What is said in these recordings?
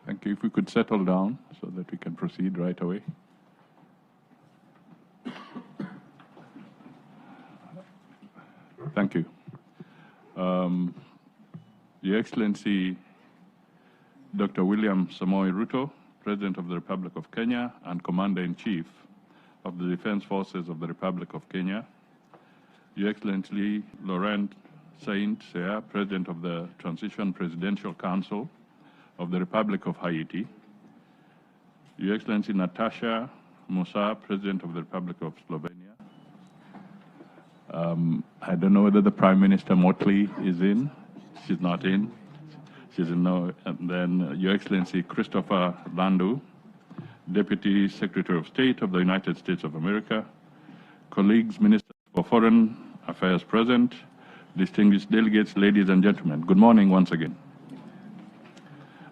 Thank you. If we could settle down so that we can proceed right away. Thank you. Your Excellency, Dr. William Samoei Ruto, President of the Republic of Kenya and Commander-in-Chief of the Defense Forces of the Republic of Kenya, Your Excellency Laurent Saint-Cyr, President of the Transition Presidential Council of the Republic of Haiti, Your Excellency Natasha Musa, President of the Republic of Slovenia. I don't know whether the Prime Minister Motley is in. She's not in. She's in no. And then Your Excellency Christopher Landu, Deputy Secretary of State of the United States of America, colleagues, Ministers for Foreign Affairs present, distinguished delegates, ladies and gentlemen, good morning once again.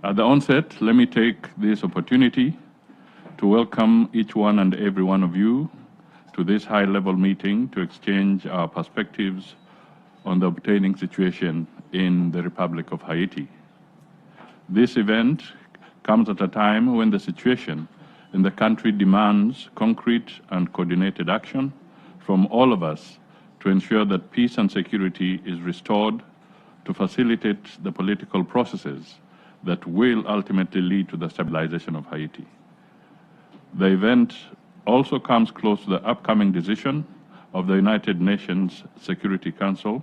At the onset, let me take this opportunity to welcome each one and every one of you to this high-level meeting to exchange our perspectives on the obtaining situation in the Republic of Haiti. This event comes at a time when the situation in the country demands concrete and coordinated action from all of us to ensure that peace and security is restored to facilitate the political processes that will ultimately lead to the stabilization of Haiti. The event also comes close to the upcoming decision of the United Nations Security Council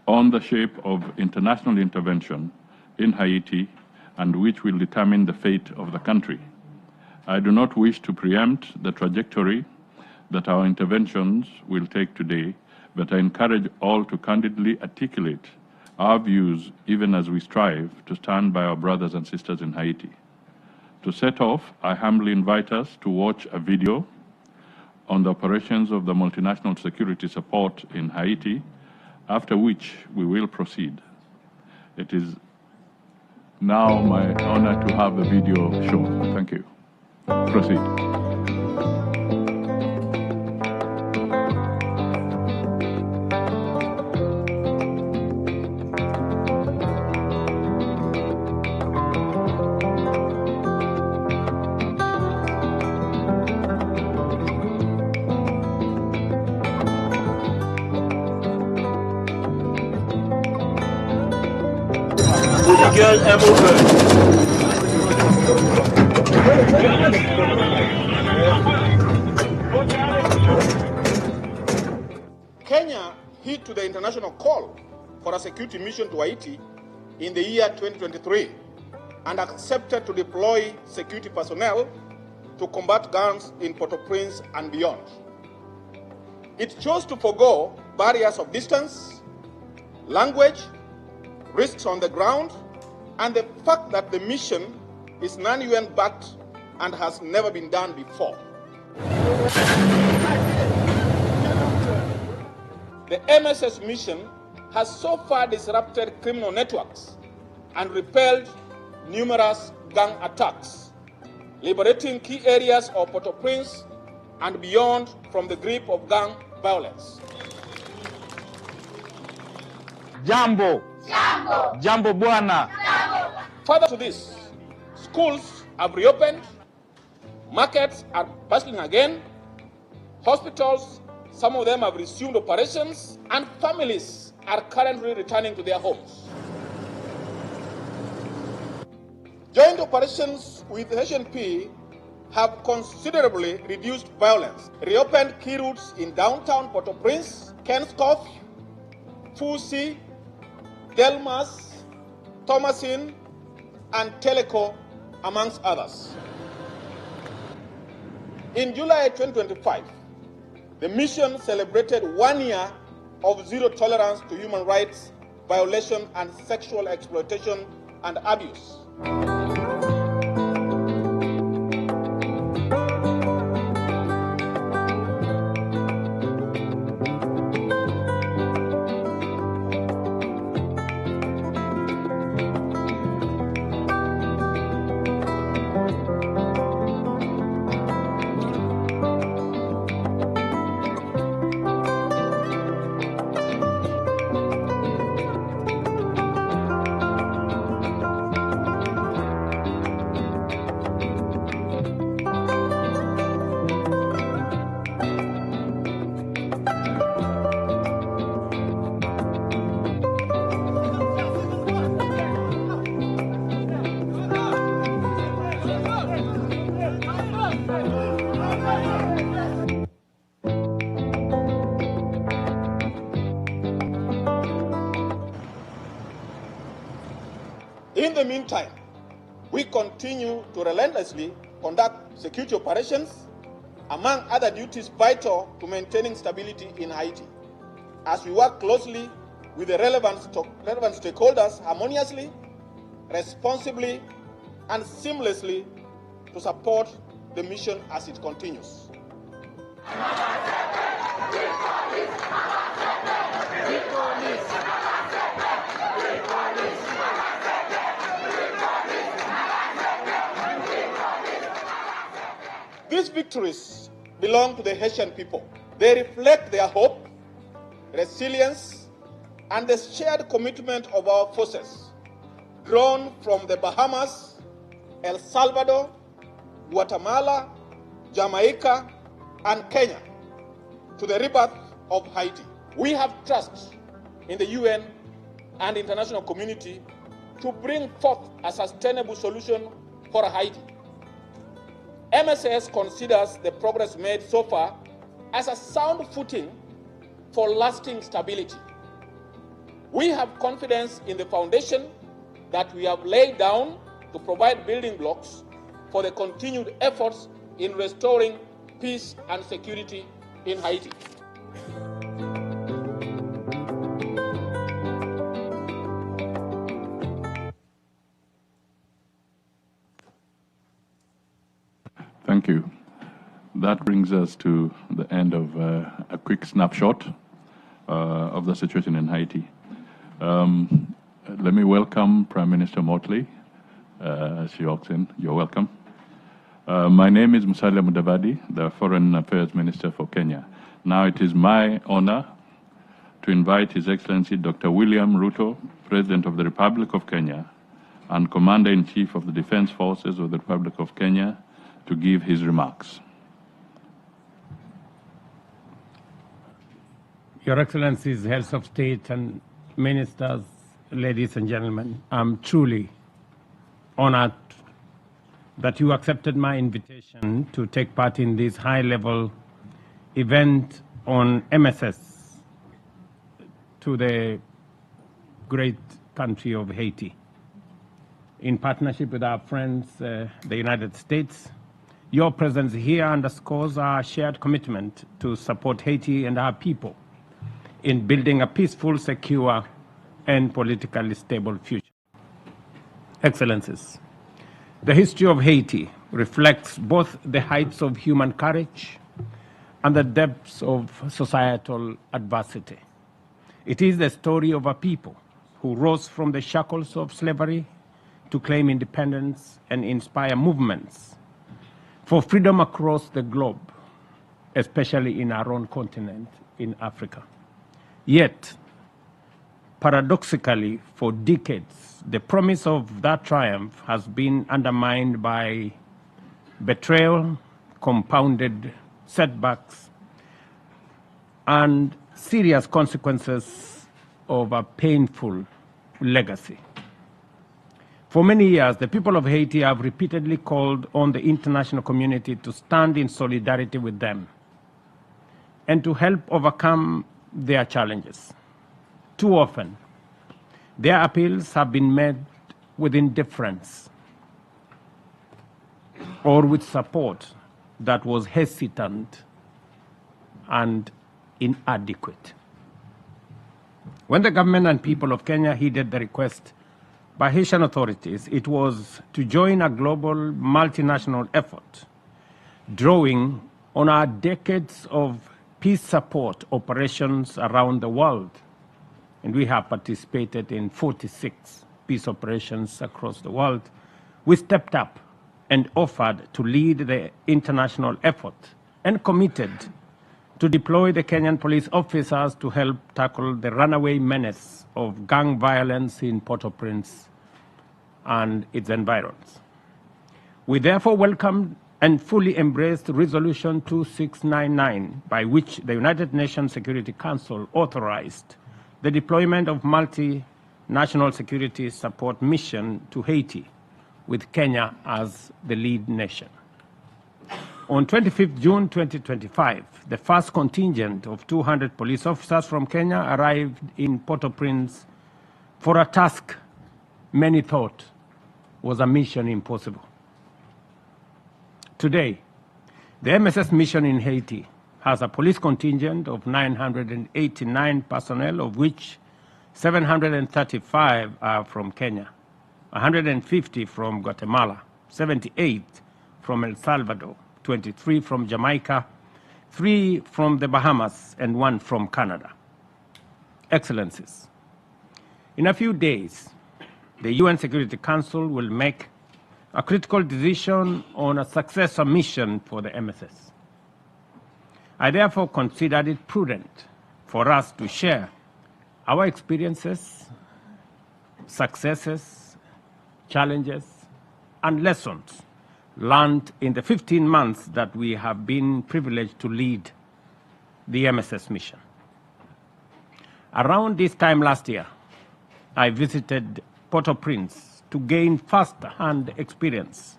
on the shape of international intervention in Haiti and which will determine the fate of the country. I do not wish to preempt the trajectory that our interventions will take today, but I encourage all to candidly articulate our views even as we strive to stand by our brothers and sisters in Haiti. To set off, I humbly invite us to watch a video on the operations of the multinational security support in Haiti, after which we will proceed. It is now my honor to have the video shown. Thank you. Proceed. Kenya heed to the international call for a security mission to Haiti in the year 2023 and accepted to deploy security personnel to combat gangs in Port-au-Prince and beyond. It chose to forego barriers of distance, language, risks on the ground, and the fact that the mission is non-UN backed and has never been done before. The MSS mission has so far disrupted criminal networks and repelled numerous gang attacks, liberating key areas of Port-au-Prince and beyond from the grip of gang violence. Jambo. Jambo. Jambo bwana. Jambo. Further to this, schools have reopened, markets are bustling again, hospitals, some of them have resumed operations, and families are currently returning to their homes. Joint operations with HNP have considerably reduced violence, reopened key routes in downtown Port-au-Prince, Kenskoff, Fusi, Delmas, Thomasin, and Teleco, amongst others. In July 2025, the mission celebrated 1 year of zero tolerance to human rights violation and sexual exploitation and abuse. In the meantime, we continue to relentlessly conduct security operations, among other duties vital to maintaining stability in Haiti, as we work closely with the relevant stakeholders harmoniously, responsibly, and seamlessly to support the mission as it continues. These victories belong to the Haitian people. They reflect their hope, resilience, and the shared commitment of our forces, drawn from the Bahamas, El Salvador, Guatemala, Jamaica, and Kenya to the rebirth of Haiti. We have trust in the UN and international community to bring forth a sustainable solution for Haiti. MSS considers the progress made so far as a sound footing for lasting stability. We have confidence in the foundation that we have laid down to provide building blocks for the continued efforts in restoring peace and security in Haiti. Thank you. That brings us to the end of a quick snapshot of the situation in Haiti. Let me welcome Prime Minister Motley. She walks in. You're welcome. My name is Musalia Mudavadi, the Foreign Affairs Minister for Kenya. Now it is my honor to invite His Excellency Dr. William Ruto, President of the Republic of Kenya and Commander-in-Chief of the Defense Forces of the Republic of Kenya, to give his remarks. Your Excellencies, Heads of State and Ministers, ladies and gentlemen, I'm truly honored that you accepted my invitation to take part in this high-level event on MSS to the great country of Haiti. In partnership with our friends, the United States, your presence here underscores our shared commitment to support Haiti and our people in building a peaceful, secure, and politically stable future. Excellencies, the history of Haiti reflects both the heights of human courage and the depths of societal adversity. It is the story of a people who rose from the shackles of slavery to claim independence and inspire movements for freedom across the globe, especially in our own continent, in Africa. Yet, paradoxically, for decades, the promise of that triumph has been undermined by betrayal, compounded setbacks, and serious consequences of a painful legacy. For many years, the people of Haiti have repeatedly called on the international community to stand in solidarity with them and to help overcome their challenges. Too often, their appeals have been met with indifference or with support that was hesitant and inadequate. When the government and people of Kenya heeded the request by Haitian authorities, it was to join a global multinational effort, drawing on our decades of peace support operations around the world. And we have participated in 46 peace operations across the world. We stepped up and offered to lead the international effort and committed to deploy the Kenyan police officers to help tackle the runaway menace of gang violence in Port-au-Prince and its environs. We therefore welcomed and fully embraced Resolution 2699, by which the United Nations Security Council authorized the deployment of multinational security support mission to Haiti, with Kenya as the lead nation. On 25th June 2025, the first contingent of 200 police officers from Kenya arrived in Port-au-Prince for a task many thought was a mission impossible. Today, the MSS mission in Haiti has a police contingent of 989 personnel, of which 735 are from Kenya, 150 from Guatemala, 78 from El Salvador, 23 from Jamaica, 3 from the Bahamas, and 1 from Canada. Excellencies, in a few days, the UN Security Council will make a critical decision on a successor mission for the MSS. I therefore considered it prudent for us to share our experiences, successes, challenges, and lessons learned in the 15 months that we have been privileged to lead the MSS mission. Around this time last year, I visited Port-au-Prince to gain first-hand experience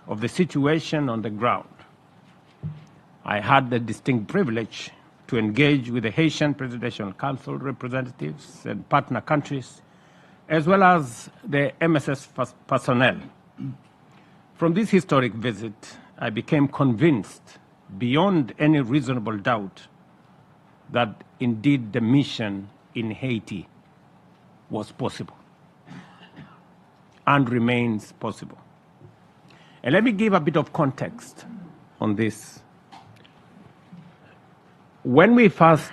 of the situation on the ground. I had the distinct privilege to engage with the Haitian Presidential Council representatives and partner countries, as well as the MSS personnel. From this historic visit, I became convinced, beyond any reasonable doubt, that indeed the mission in Haiti was possible and remains possible. And let me give a bit of context on this. When we first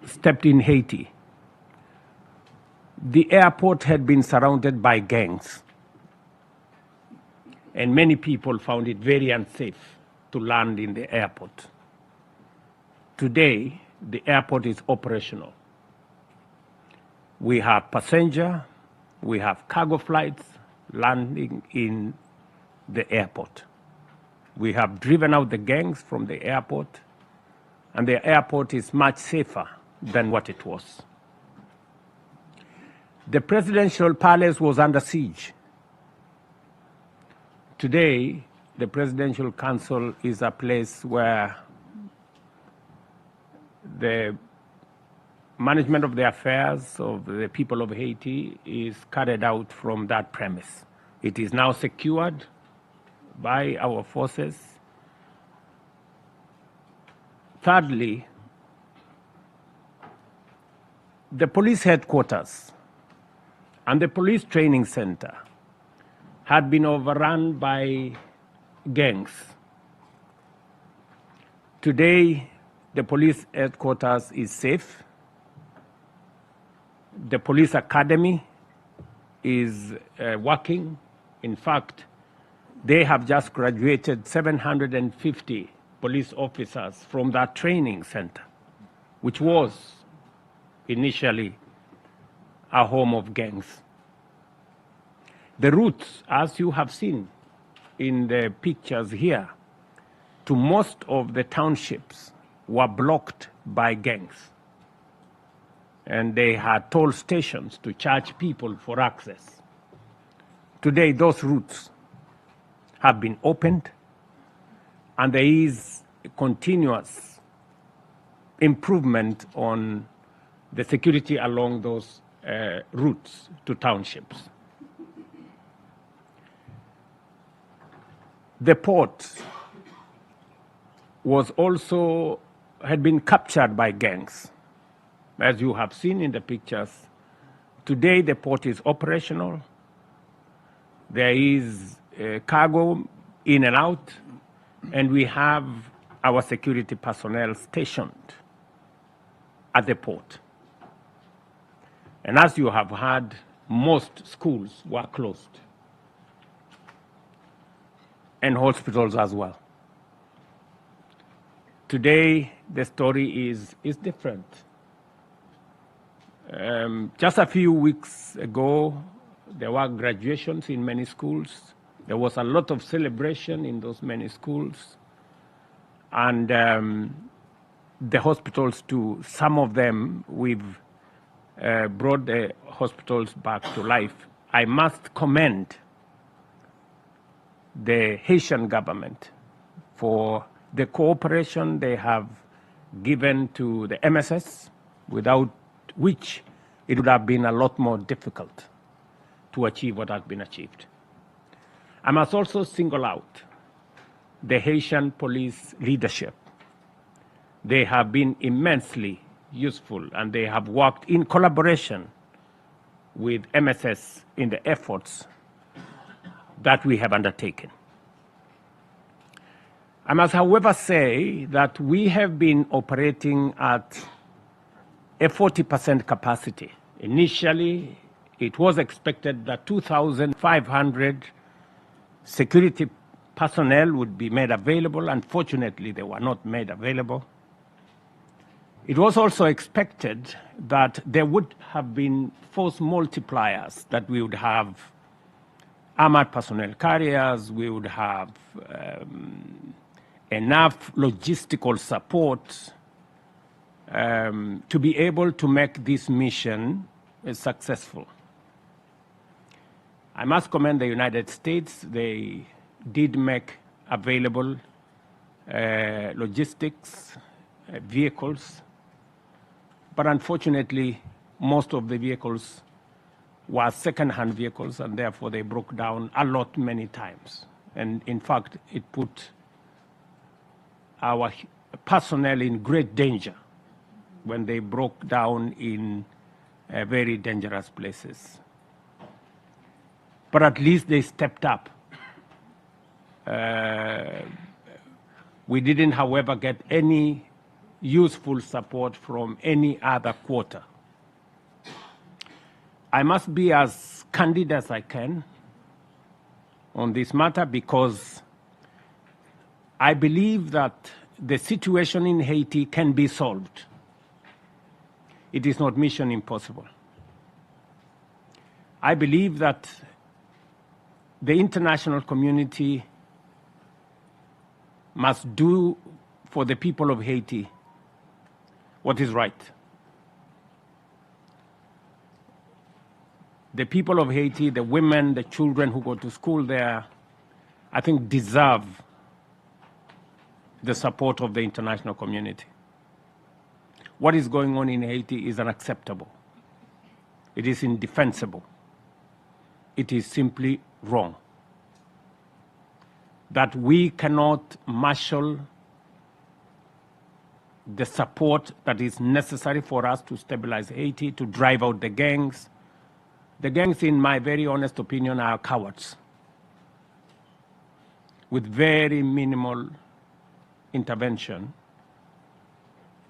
stepped in Haiti, the airport had been surrounded by gangs, and many people found it very unsafe to land in the airport. Today, the airport is operational. We have passenger, we have cargo flights landing in the airport. We have driven out the gangs from the airport, and the airport is much safer than what it was. The presidential palace was under siege. Today, the Presidential Council is a place where the management of the affairs of the people of Haiti is carried out from that premise. It is now secured by our forces. Thirdly, the police headquarters and the police training center had been overrun by gangs. Today, the police headquarters is safe. The police academy is working. In fact, they have just graduated 750 police officers from that training center, which was initially a home of gangs. The routes, as you have seen in the pictures here, to most of the townships were blocked by gangs. And they had toll stations to charge people for access. Today, those routes have been opened, and there is continuous improvement on the security along those routes to townships. The port had been captured by gangs. As you have seen in the pictures, today the port is operational. There is cargo in and out, and we have our security personnel stationed at the port. And as you have heard, most schools were closed, and hospitals as well. Today, the story is different. Just a few weeks ago, there were graduations in many schools. There was a lot of celebration in those many schools. And the hospitals too, some of them, we've brought the hospitals back to life. I must commend the Haitian government for the cooperation they have given to the MSS, without which it would have been a lot more difficult to achieve what has been achieved. I must also single out the Haitian police leadership. They have been immensely useful, and they have worked in collaboration with MSS in the efforts that we have undertaken. I must, however, say that we have been operating at a 40% capacity. Initially, it was expected that 2,500 security personnel would be made available. Unfortunately, they were not made available. It was also expected that there would have been force multipliers, that we would have armored personnel carriers, we would have enough logistical support to be able to make this mission successful. I must commend the United States. They did make available logistics, vehicles, but unfortunately, most of the vehicles were second-hand vehicles, and therefore they broke down a lot many times. And in fact, it put our personnel in great danger when they broke down in very dangerous places. But at least they stepped up. We didn't, however, get any useful support from any other quarter. I must be as candid as I can on this matter, because I believe that the situation in Haiti can be solved. It is not mission impossible. I believe that the international community must do for the people of Haiti what is right. The people of Haiti, the women, the children who go to school there, I think deserve the support of the international community. What is going on in Haiti is unacceptable. It is indefensible. It is simply wrong. That we cannot marshal the support that is necessary for us to stabilize Haiti, to drive out the gangs. The gangs, in my very honest opinion, are cowards with very minimal intervention.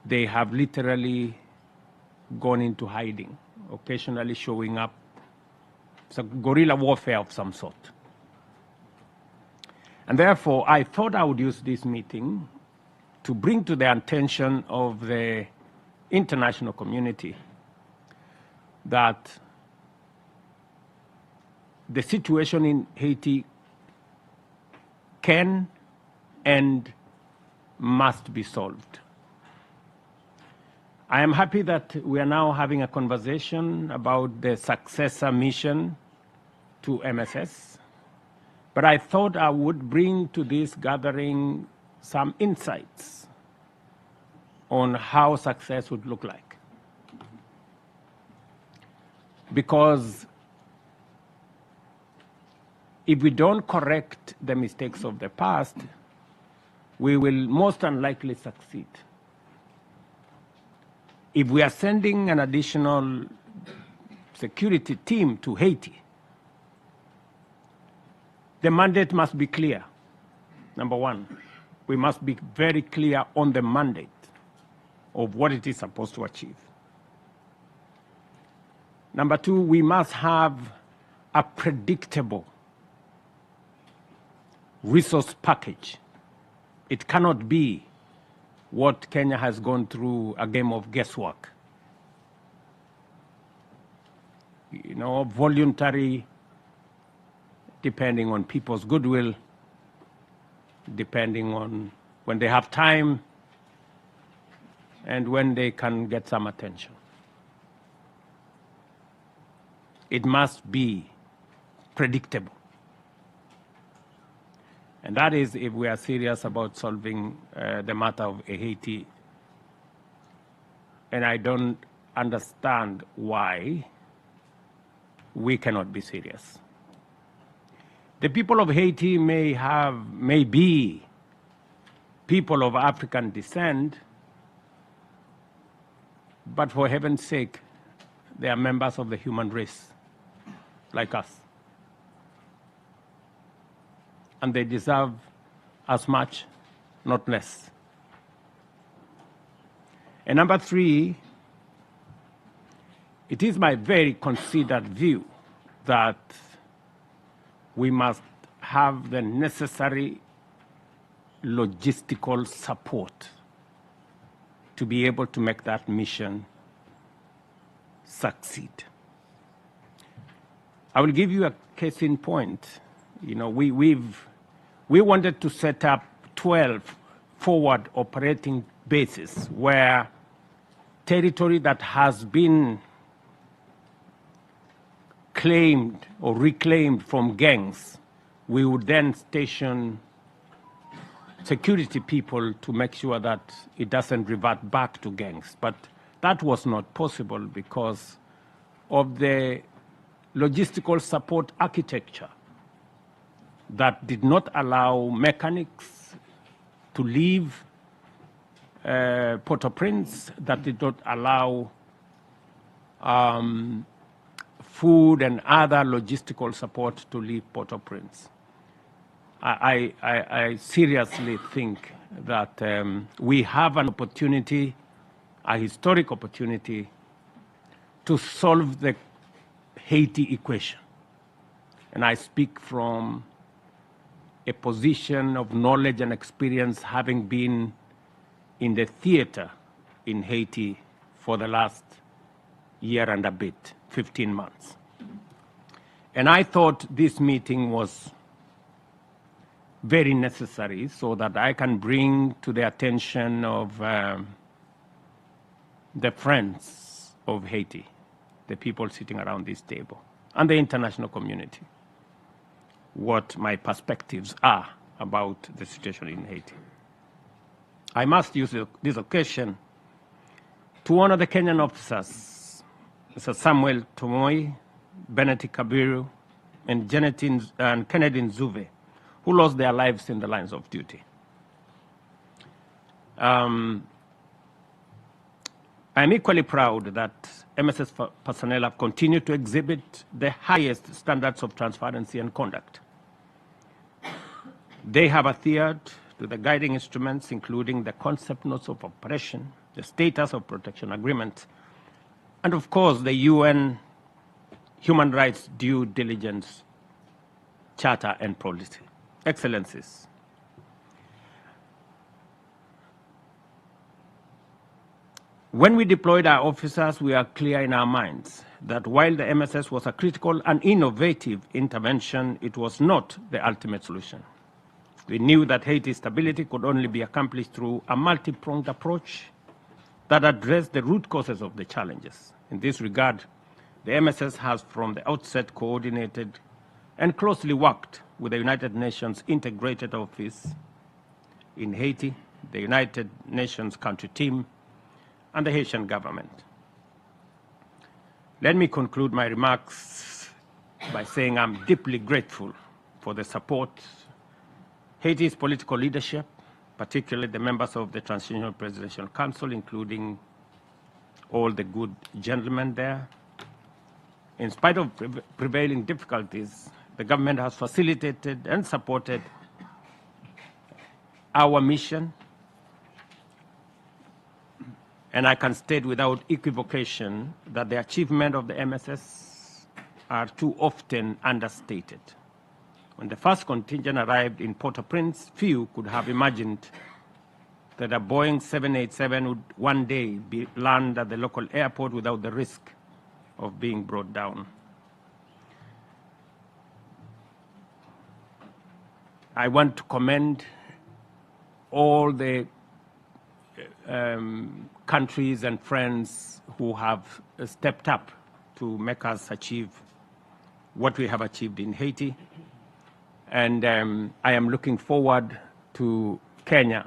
They have literally gone into hiding, occasionally showing up. It's a guerrilla warfare of some sort. And therefore, I thought I would use this meeting to bring to the attention of the international community that the situation in Haiti can and must be solved. I am happy that we are now having a conversation about the successor mission to MSS, but I thought I would bring to this gathering some insights on how success would look like. Because if we don't correct the mistakes of the past, we will most unlikely succeed. If we are sending an additional security team to Haiti, the mandate must be clear. Number one, we must be very clear on the mandate of what it is supposed to achieve. Number two, we must have a predictable resource package. It cannot be what Kenya has gone through, a game of guesswork. You know, voluntary, depending on people's goodwill, depending on when they have time and when they can get some attention. It must be predictable. And that is if we are serious about solving the matter of Haiti. And I don't understand why we cannot be serious. The people of Haiti may be people of African descent, but for heaven's sake, they are members of the human race, like us. And they deserve as much, not less. And number three, it is my very considered view that we must have the necessary logistical support to be able to make that mission succeed. I will give you a case in point. You know, we wanted to set up 12 forward operating bases where territory that has been claimed or reclaimed from gangs, we would then station security people to make sure that it doesn't revert back to gangs. But that was not possible because of the logistical support architecture that did not allow mechanics to leave Port-au-Prince, that did not allow food and other logistical support to leave Port-au-Prince. I seriously think that we have an opportunity, a historic opportunity, to solve the Haiti equation. And I speak from a position of knowledge and experience, having been in the theater in Haiti for the last year and a bit, 15 months. And I thought this meeting was very necessary so that I can bring to the attention of the friends of Haiti, the people sitting around this table, and the international community, what my perspectives are about the situation in Haiti. I must use this occasion to honor the Kenyan officers, Mr. Samuel Tomoy, Benedict Kabiru, and Kennedy Nzuve, who lost their lives in the lines of duty. I'm equally proud that MSS personnel have continued to exhibit the highest standards of transparency and conduct. They have adhered to the guiding instruments, including the concept notes of operation, the status of protection agreement, and of course the UN Human Rights Due Diligence Charter and Policy. Excellencies, when we deployed our officers, we are clear in our minds that while the MSS was a critical and innovative intervention, it was not the ultimate solution. We knew that Haiti's stability could only be accomplished through a multi-pronged approach that addressed the root causes of the challenges. In this regard, the MSS has from the outset coordinated and closely worked with the United Nations Integrated Office in Haiti, the United Nations Country Team, and the Haitian government. Let me conclude my remarks by saying I'm deeply grateful for the support Haiti's political leadership, particularly the members of the Transitional Presidential Council, including all the good gentlemen there. In spite of prevailing difficulties, the government has facilitated and supported our mission, and I can state without equivocation that the achievement of the MSS are too often understated. When the first contingent arrived in Port-au-Prince, few could have imagined that a Boeing 787 would one day land at the local airport without the risk of being brought down. I want to commend all the countries and friends who have stepped up to make us achieve what we have achieved in Haiti. And I am looking forward to Kenya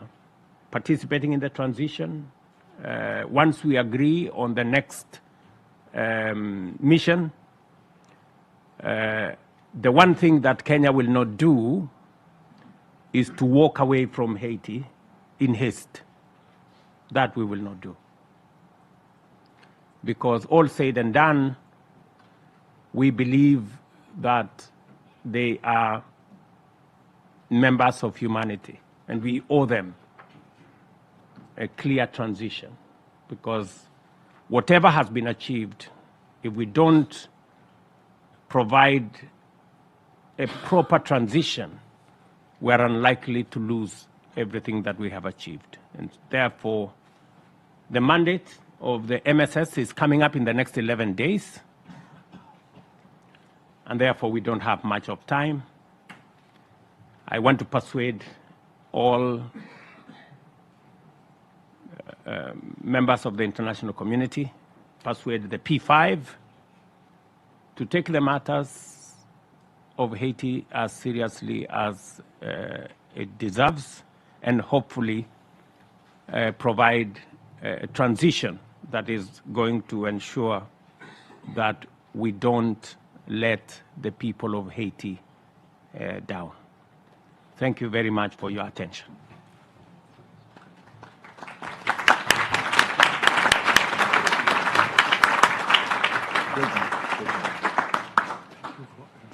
participating in the transition. Once we agree on the next mission, The one thing that Kenya will not do is to walk away from Haiti in haste. That we will not do. Because all said and done, we believe that they are members of humanity, and we owe them a clear transition. Because whatever has been achieved, if we don't provide a proper transition, we are unlikely to lose everything that we have achieved. And therefore, the mandate of the MSS is coming up in the next 11 days. And therefore, we don't have much of time. I want to persuade all members of the international community, persuade the P5 to take the matters of Haiti as seriously as it deserves, and hopefully provide a transition that is going to ensure that we don't let the people of Haiti down. Thank you very much for your attention.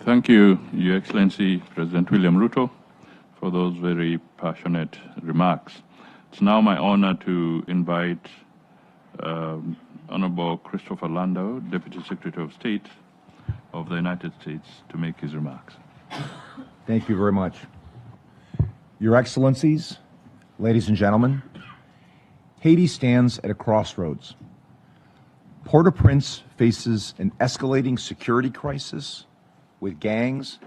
Thank you, Your Excellency, President William Ruto, for those very passionate remarks. It's now my honor to invite Honorable Christopher Lando, Deputy Secretary of State of the United States, to make his remarks. Thank you very much. Your Excellencies, ladies and gentlemen, Haiti stands at a crossroads. Port-au-Prince faces an escalating security crisis with gangs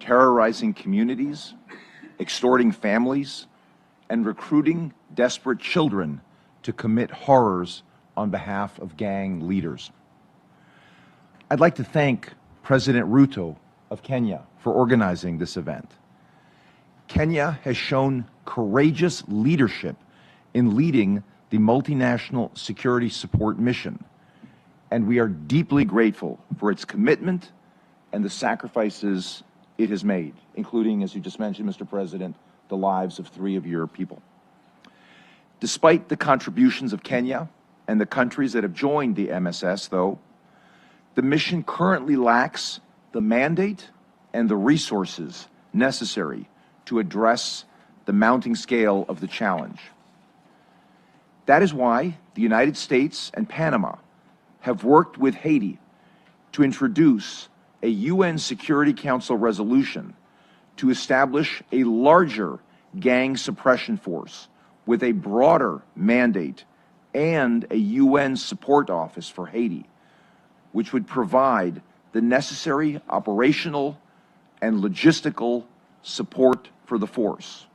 terrorizing communities, extorting families, and recruiting desperate children to commit horrors on behalf of gang leaders. I'd like to thank President Ruto of Kenya for organizing this event. Kenya has shown courageous leadership in leading the multinational security support mission, and we are deeply grateful for its commitment and the sacrifices it has made, including, as you just mentioned, Mr. President, the lives of 3 of your people. Despite the contributions of Kenya and the countries that have joined the MSS, though, the mission currently lacks the mandate and the resources necessary to address the mounting scale of the challenge. That is why the United States and Panama have worked with Haiti to introduce a UN Security Council resolution to establish a larger gang suppression force with a broader mandate and a UN support office for Haiti, which would provide the necessary operational and logistical support for the force.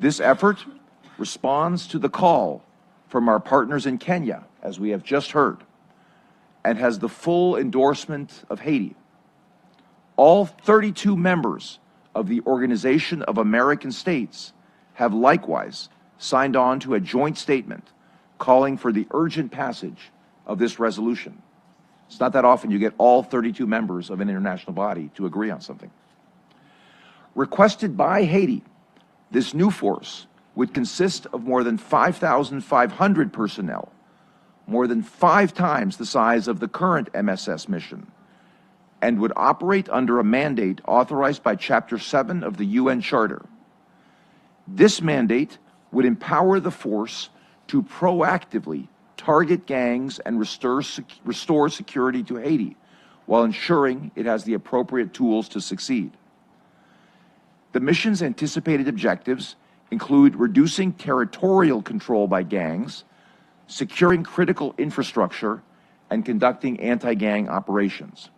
This effort responds to the call from our partners in Kenya, as we have just heard, and has the full endorsement of Haiti. All 32 members of the Organization of American States have likewise signed on to a joint statement calling for the urgent passage of this resolution. It's not that often you get all 32 members of an international body to agree on something. Requested by Haiti, this new force would consist of more than 5,500 personnel, more than 5 times the size of the current MSS mission, and would operate under a mandate authorized by Chapter 7 of the UN Charter. This mandate would empower the force to proactively target gangs and restore security to Haiti while ensuring it has the appropriate tools to succeed. The mission's anticipated objectives include reducing territorial control by gangs, securing critical infrastructure, and conducting anti-gang operations.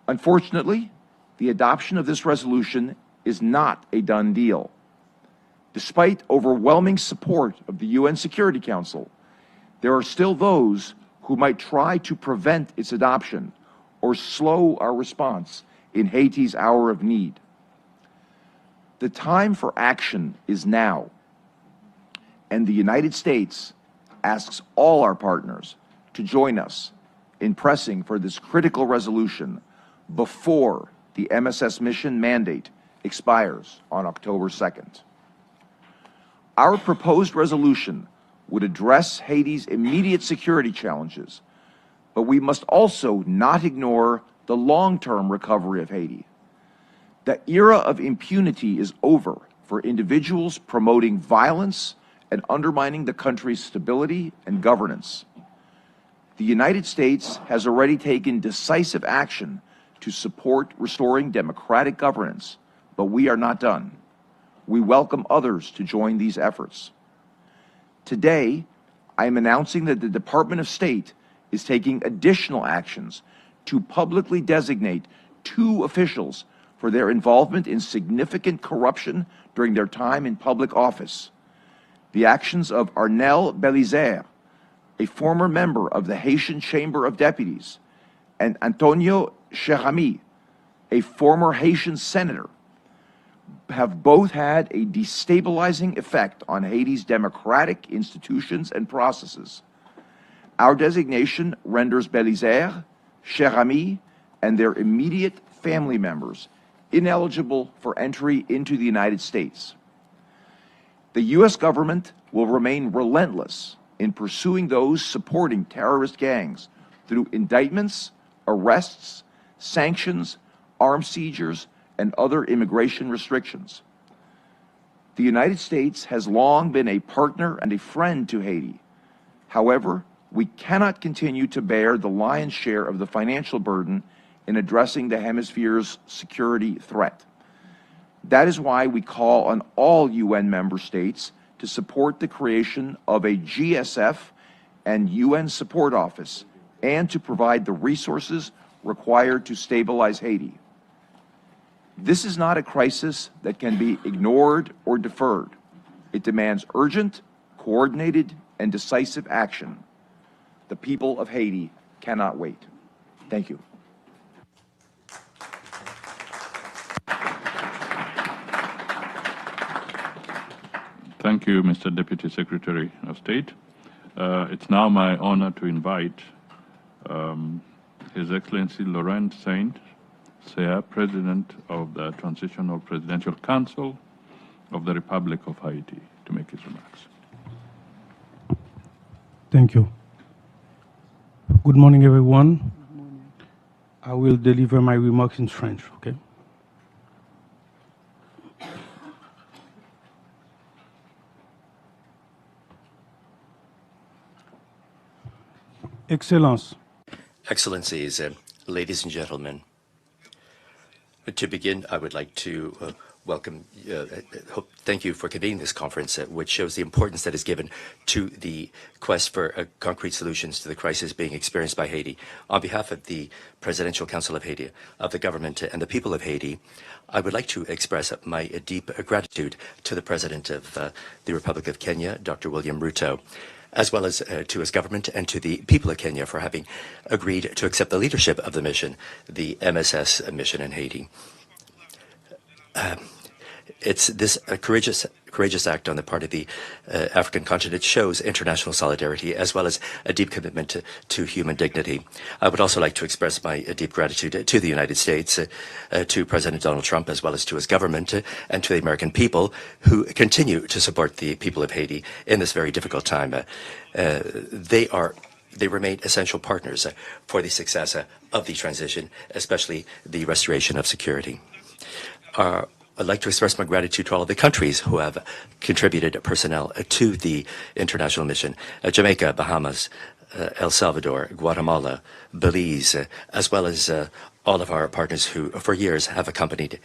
Unfortunately, the adoption of this resolution is not a done deal. Despite overwhelming support of the UN Security Council, there are still those who might try to prevent its adoption or slow our response in Haiti's hour of need. The time for action is now, and the United States asks all our partners to join us in pressing for this critical resolution before the MSS mission mandate expires on October 2nd. Our proposed resolution would address Haiti's immediate security challenges, but we must also not ignore the long-term recovery of Haiti. The era of impunity is over for individuals promoting violence and undermining the country's stability and governance. The United States has already taken decisive action to support restoring democratic governance, but we are not done. We welcome others to join these efforts. Today, I am announcing that the Department of State is taking additional actions to publicly designate 2 officials for their involvement in significant corruption during their time in public office. The actions of Arnel Belizaire, a former member of the Haitian Chamber of Deputies, and Antonio Cherami, a former Haitian senator, have both had a destabilizing effect on Haiti's democratic institutions and processes. Our designation renders Belizaire, Cherami, and their immediate family members ineligible for entry into the United States. The U.S. government will remain relentless in pursuing those supporting terrorist gangs through indictments, arrests, sanctions, armed seizures, and other immigration restrictions. The United States has long been a partner and a friend to Haiti. However, we cannot continue to bear the lion's share of the financial burden in addressing the hemisphere's security threat. That is why we call on all UN member states to support the creation of a GSF and UN support office and to provide the resources required to stabilize Haiti. This is not a crisis that can be ignored or deferred. It demands urgent, coordinated, and decisive action. The people of Haiti cannot wait. Thank you. Thank you, Mr. Deputy Secretary of State. It's now my honor to invite His Excellency Laurent Saint, President of the Transitional Presidential Council of the Republic of Haiti, to make his remarks. Thank you. Good morning, everyone. I will deliver my remarks in French, okay? Excellence. Excellencies, ladies and gentlemen, to begin, I would like to thank you for convening this conference, which shows the importance that is given to the quest for concrete solutions to the crisis being experienced by Haiti. On behalf of the Presidential Council of Haiti, of the government, and the people of Haiti, I would like to express my deep gratitude to the President of the Republic of Kenya, Dr. William Ruto, as well as to his government and to the people of Kenya for having agreed to accept the leadership of the mission, the MSS mission in Haiti. It's this courageous act on the part of the African continent shows international solidarity as well as a deep commitment to human dignity. I would also like to express my deep gratitude to the United States, to President Donald Trump, as well as to his government, and to the American people who continue to support the people of Haiti in this very difficult time. They remain essential partners for the success of the transition, especially the restoration of security. I'd like to express my gratitude to all of the countries who have contributed personnel to the international mission. Jamaica, Bahamas, El Salvador, Guatemala, Belize, as well as all of our partners who for years have accompanied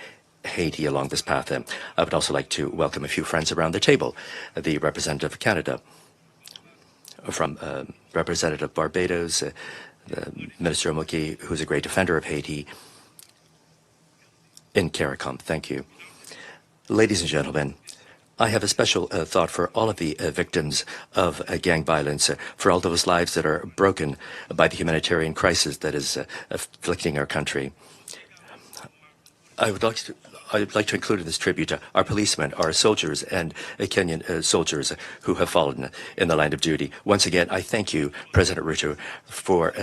Haiti along this path. I would also like to welcome a few friends around the table. The representative of Canada, from Representative Barbados, Minister Omoki, who's a great defender of Haiti, in CARICOM. Thank you. Ladies and gentlemen, I have a special thought for all of the victims of gang violence, for all those lives that are broken by the humanitarian crisis that is afflicting our country. I would I'd like to include in this tribute our policemen, our soldiers, and Kenyan soldiers who have fallen in the line of duty. Once again, I thank you, President Ruto, for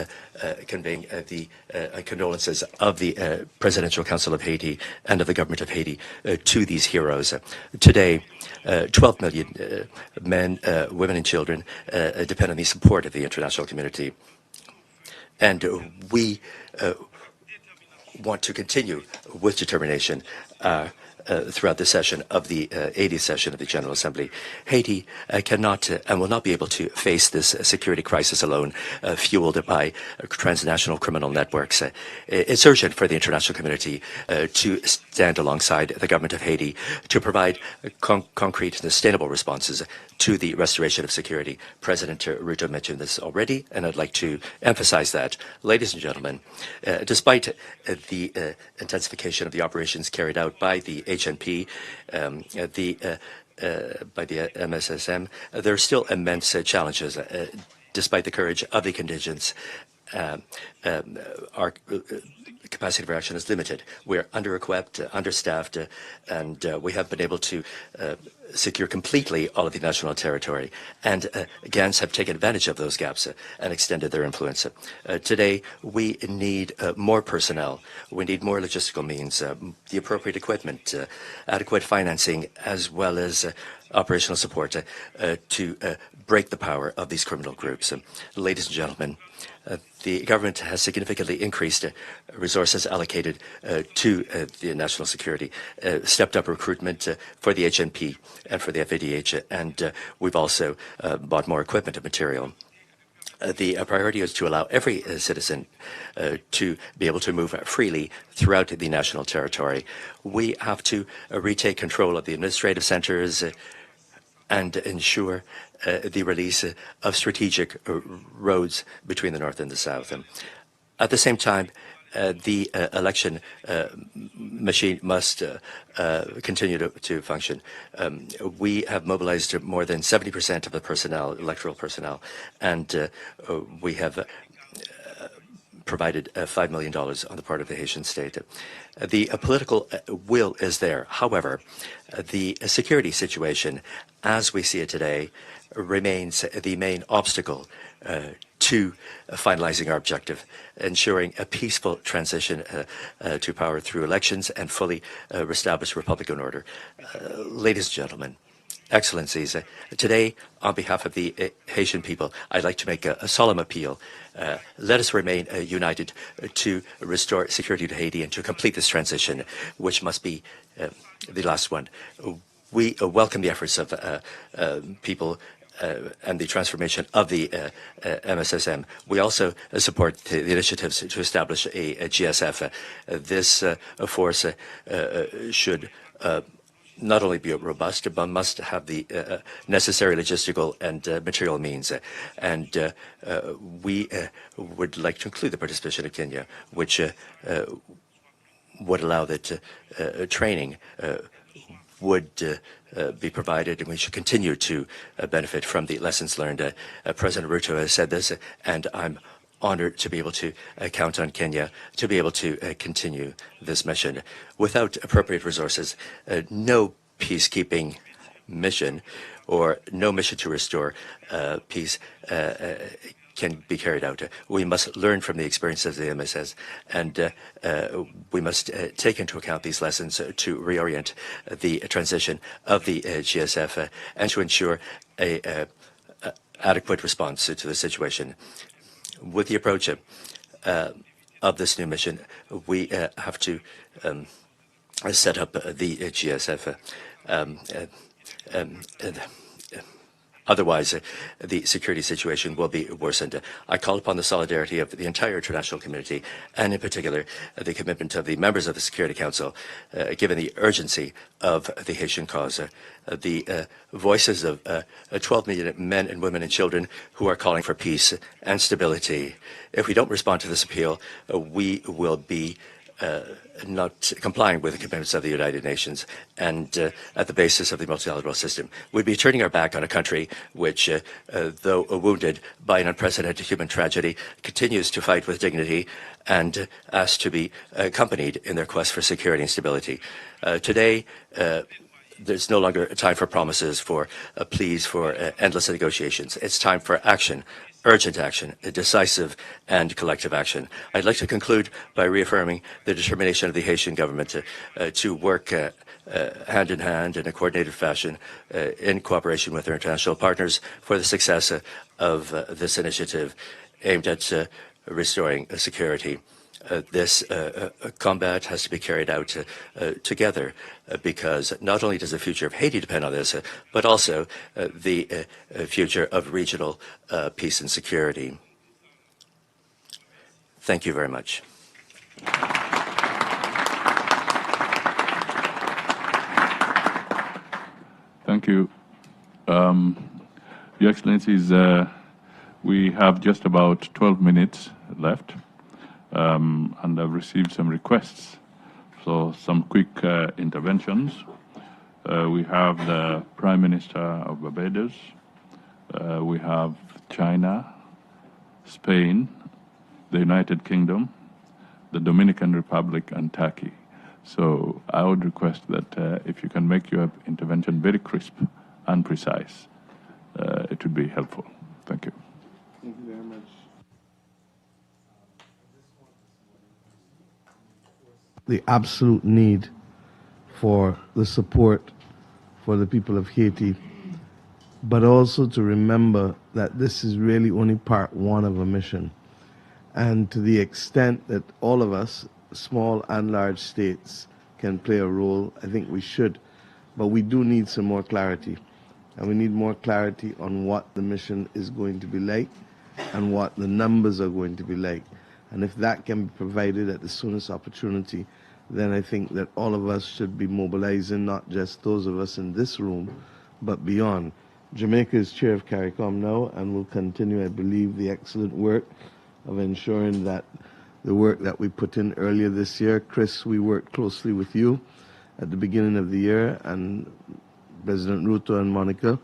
conveying the condolences of the Presidential Council of Haiti and of the government of Haiti to these heroes. Today, 12 million men, women, and children depend on the support of the international community. And we want to continue with determination throughout the session of the 80th session of the General Assembly. Haiti cannot and will not be able to face this security crisis alone, fueled by transnational criminal networks. It's urgent for the international community to stand alongside the government of Haiti to provide concrete and sustainable responses to the restoration of security. President Ruto mentioned this already, and I'd like to emphasize that. Ladies and gentlemen, despite the intensification of the operations carried out by the HNP, by the MSSM, there are still immense challenges. Despite the courage of the contingents, our capacity for action is limited. We're under-equipped, understaffed, and we have been able to secure completely all of the national territory. And GANs have taken advantage of those gaps and extended their influence. Today, we need more personnel. We need more logistical means, the appropriate equipment, adequate financing, as well as operational support to break the power of these criminal groups. Ladies and gentlemen, the government has significantly increased resources allocated to the national security, stepped up recruitment for the HNP and for the FADH, and we've also bought more equipment and material. The priority is to allow every citizen to be able to move freely throughout the national territory. We have to retake control of the administrative centers and ensure the release of strategic roads between the north and the south. At the same time, the election machine must continue to function. We have mobilized more than 70% of the personnel, electoral personnel, and we have provided $5 million on the part of the Haitian state. The political will is there. However, the security situation, as we see it today, remains the main obstacle to finalizing our objective, ensuring a peaceful transition to power through elections and fully reestablish Republican order. Ladies and gentlemen, Excellencies, today, on behalf of the Haitian people, I'd like to make a solemn appeal. Let us remain united to restore security to Haiti and to complete this transition, which must be the last one. We welcome the efforts of people and the transformation of the MSSM. We also support the initiatives to establish a GSF. This force should not only be robust, but must have the necessary logistical and material means. And we would like to include the participation of Kenya, which would allow that training would be provided, and we should continue to benefit from the lessons learned. President Ruto has said this, and I'm honored to be able to count on Kenya to be able to continue this mission. Without appropriate resources, no peacekeeping mission or no mission to restore peace can be carried out. We must learn from the experiences of the MSS, and we must take into account these lessons to reorient the transition of the GSF and to ensure a adequate response to the situation. With the approach of this new mission, we have to set up the GSF. Otherwise, the security situation will be worsened. I call upon the solidarity of the entire international community, and in particular, the commitment of the members of the Security Council, given the urgency of the Haitian cause. The voices of 12 million men and women and children who are calling for peace and stability. If we don't respond to this appeal, we will be not complying with the commitments of the United Nations and at the basis of the multilateral system. We'd be turning our back on a country which, though wounded by an unprecedented human tragedy, continues to fight with dignity and asks to be accompanied in their quest for security and stability. Today, there's no longer time for promises, for pleas, for endless negotiations. It's time for action, urgent action, decisive and collective action. I'd like to conclude by reaffirming the determination of the Haitian government to work hand in hand in a coordinated fashion in cooperation with their international partners for the success of this initiative aimed at restoring security. This combat has to be carried out together because not only does the future of Haiti depend on this, but also the future of regional peace and security. Thank you very much. Thank you. Your Excellencies, we have just about 12 minutes left. And I've received some requests, so some quick interventions. We have the Prime Minister of Barbados, we have China, Spain, the United Kingdom, the Dominican Republic, and Turkey. So I would request that if you can make your intervention very crisp and precise, it would be helpful. Thank you. Thank you very much. The absolute need for the support for the people of Haiti, but also to remember that this is really only part one of a mission. And to the extent that all of us, small and large states, can play a role, I think we should. But we do need some more clarity. And we need more clarity on what the mission is going to be like and what the numbers are going to be like. And if that can be provided at the soonest opportunity, then I think that all of us should be mobilizing, not just those of us in this room, but beyond. Jamaica is chair of CARICOM now and will continue, I believe, the excellent work of ensuring that the work that we put in earlier this year. Chris, we worked closely with you at the beginning of the year, and President Ruto and Monica.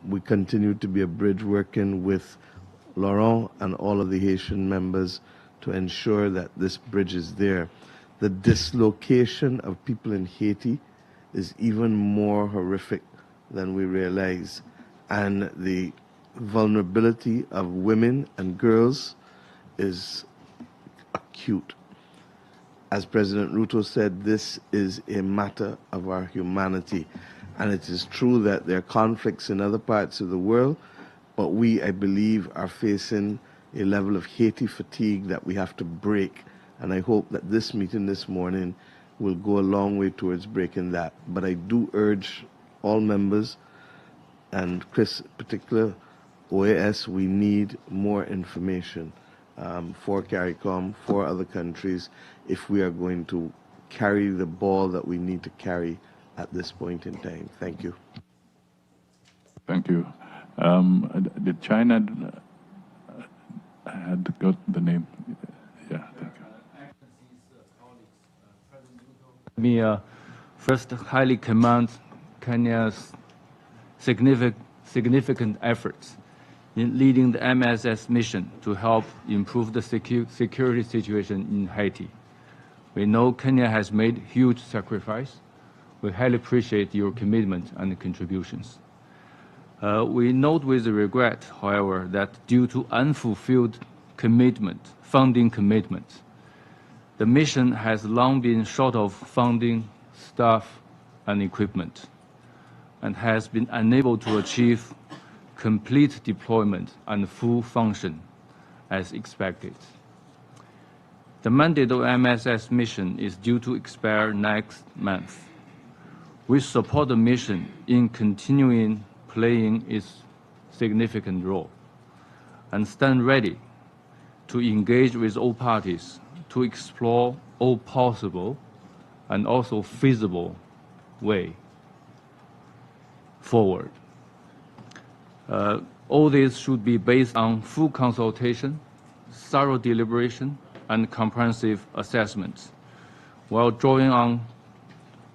We continue to be a bridge working with Laurent and all of the Haitian members to ensure that this bridge is there. The dislocation of people in Haiti is even more horrific than we realize. And the vulnerability of women and girls is acute. As President Ruto said, this is a matter of our humanity. And it is true that there are conflicts in other parts of the world, but we, I believe, are facing a level of Haiti fatigue that we have to break. And I hope that this meeting this morning will go a long way towards breaking that. But I do urge all members, and Chris in particular, OAS, we need more information for CARICOM, for other countries, if we are going to carry the ball that we need to carry at this point in time. Thank you. Thank you. Did China had got the name? Yeah, thank you. Me first highly commend Kenya's significant efforts in leading the MSS mission to help improve the security situation in Haiti. We know Kenya has made huge sacrifice. We highly appreciate your commitment and contributions. We note with regret, however, that due to unfulfilled funding commitments, the mission has long been short of funding, staff, and equipment, and has been unable to achieve complete deployment and full function as expected. The mandate of MSS mission is due to expire next month. We support the mission in continuing playing its significant role and stand ready to engage with all parties to explore all possible and also feasible way forward. All this should be based on full consultation, thorough deliberation, and comprehensive assessments while drawing on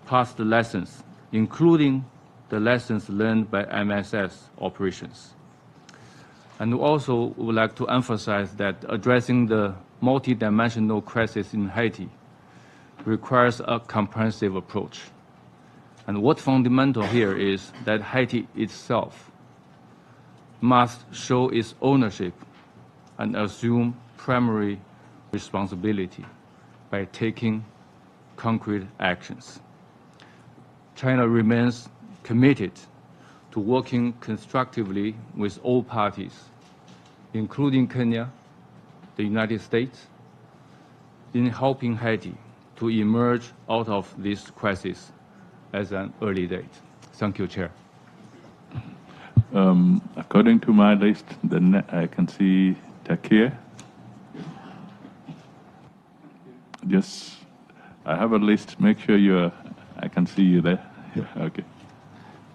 past lessons, including the lessons learned by MSS operations. And we also would like to emphasize that addressing the multidimensional crisis in Haiti requires a comprehensive approach. And what's fundamental here is that Haiti itself must show its ownership and assume primary responsibility by taking concrete actions. China remains committed to working constructively with all parties, including Kenya, the United States, in helping Haiti to emerge out of this crisis as an early date. Thank you, Chair. According to my list, I can see Takir. Just, I have a list. Make sure I can see you there. Yeah. Okay.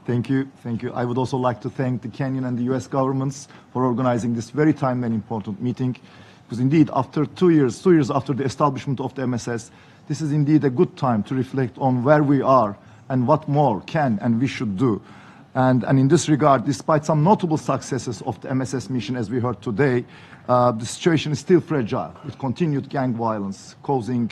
Thank you. Thank you. I would also like to thank the Kenyan and the US governments for organizing this very timely and important meeting. Because indeed, after 2 years after the establishment of the MSS, this is indeed a good time to reflect on where we are and what more can and we should do. And in this regard, despite some notable successes of the MSS mission, as we heard today, the situation is still fragile, with continued gang violence causing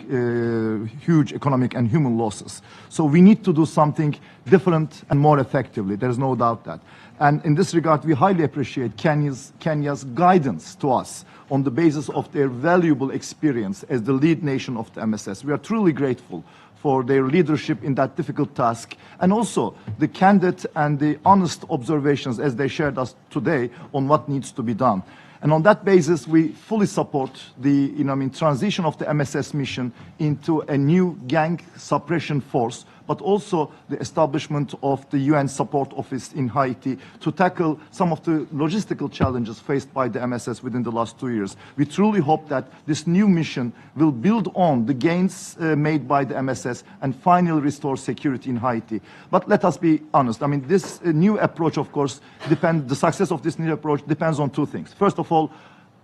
huge economic and human losses. So we need to do something different and more effectively. There's no doubt that. And in this regard, we highly appreciate Kenya's guidance to us on the basis of their valuable experience as the lead nation of the MSS. We are truly grateful for their leadership in that difficult task, and also the candid and the honest observations as they shared us today on what needs to be done. And on that basis, we fully support the transition of the MSS mission into a new gang suppression force, but also the establishment of the UN support office in Haiti to tackle some of the logistical challenges faced by the MSS within the last 2 years. We truly hope that this new mission will build on the gains made by the MSS and finally restore security in Haiti. But let us be honest, this new approach, of course, the success of this new approach depends on two things. First of all,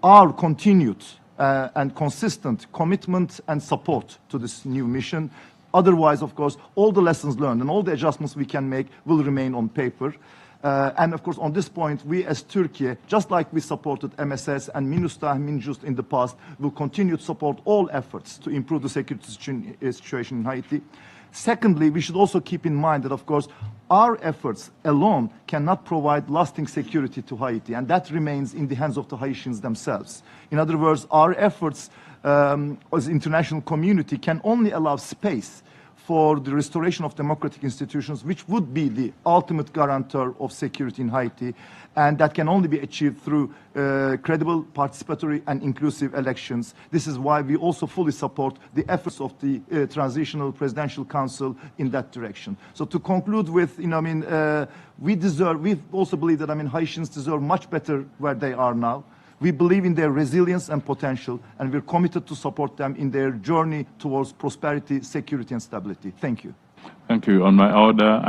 our continued and consistent commitment and support to this new mission. Otherwise, of course, all the lessons learned and all the adjustments we can make will remain on paper. And of course, on this point, we as Turkey, just like we supported MSS and MINUSTAH, MINJUST in the past, will continue to support all efforts to improve the security situation in Haiti. Secondly, we should also keep in mind that, of course, our efforts alone cannot provide lasting security to Haiti, and that remains in the hands of the Haitians themselves. In other words, our efforts as international community can only allow space for the restoration of democratic institutions, which would be the ultimate guarantor of security in Haiti, and that can only be achieved through credible, participatory, and inclusive elections. This is why we also fully support the efforts of the Transitional Presidential Council in that direction. So to conclude with, we also believe that Haitians deserve much better where they are now. We believe in their resilience and potential, and we're committed to support them in their journey towards prosperity, security, and stability. Thank you. Thank you. On my order,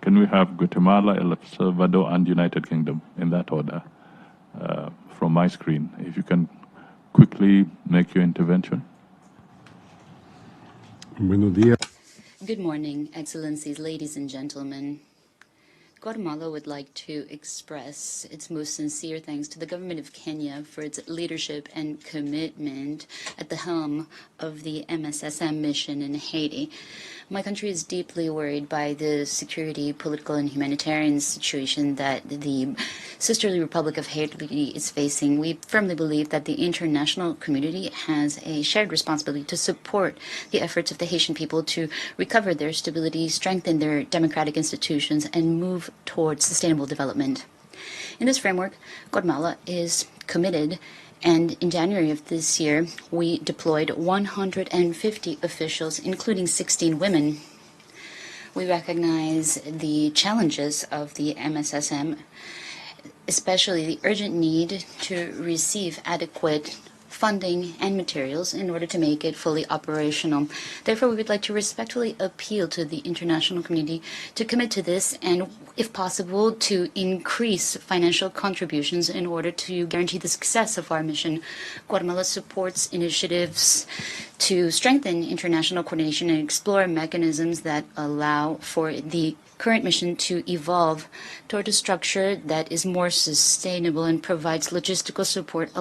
can we have Guatemala, El Salvador, and United Kingdom in that order from my screen? If you can quickly make your intervention. Good morning, Excellencies, ladies and gentlemen. Guatemala would like to express its most sincere thanks to the government of Kenya for its leadership and commitment at the helm of the MSSM mission in Haiti. My country is deeply worried by the security, political, and humanitarian situation that the sisterly Republic of Haiti is facing. We firmly believe that the international community has a shared responsibility to support the efforts of the Haitian people to recover their stability, strengthen their democratic institutions, and move towards sustainable development. In this framework, Guatemala is committed, and in January of this year, we deployed 150 officials, including 16 women. We recognize the challenges of the MSSM, especially the urgent need to receive adequate funding, and materials in order to make it fully operational. Therefore, we would like to respectfully appeal to the international community to commit to this and, if possible, to increase financial contributions in order to guarantee the success of our mission. Guatemala supports initiatives to strengthen international coordination and explore mechanisms that allow for the current mission to evolve toward a structure that is more sustainable and provides logistical support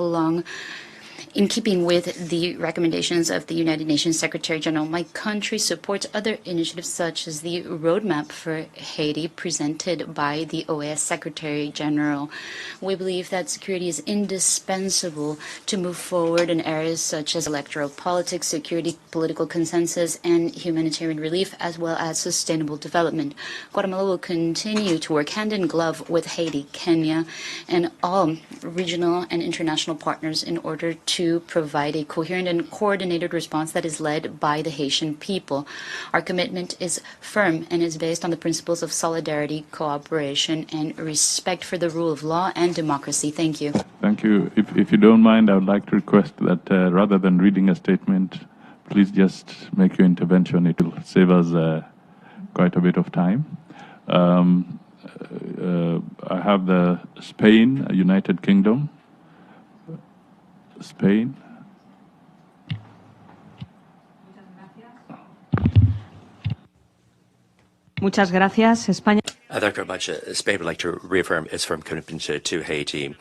in keeping with the recommendations of the United Nations Secretary General. My country supports other initiatives such as the roadmap for Haiti presented by the OAS Secretary General. We believe that security is indispensable to move forward in areas such as electoral politics, security, political consensus, and humanitarian relief, as well as sustainable development. Guatemala will continue to work hand in glove with Haiti, Kenya, and all regional and international partners in order to provide a coherent and coordinated response that is led by the Haitian people. Our commitment is firm and is based on the principles of solidarity, cooperation, and respect for the rule of law and democracy. Thank you. Thank you. If you don't mind, I would like to request that rather than reading a statement, please just make your intervention. It will save us quite a bit of time. I have the Spain, United Kingdom. Spain. Muchas gracias, España. Thank you very much. Spain would like to reaffirm its firm commitment to Haiti,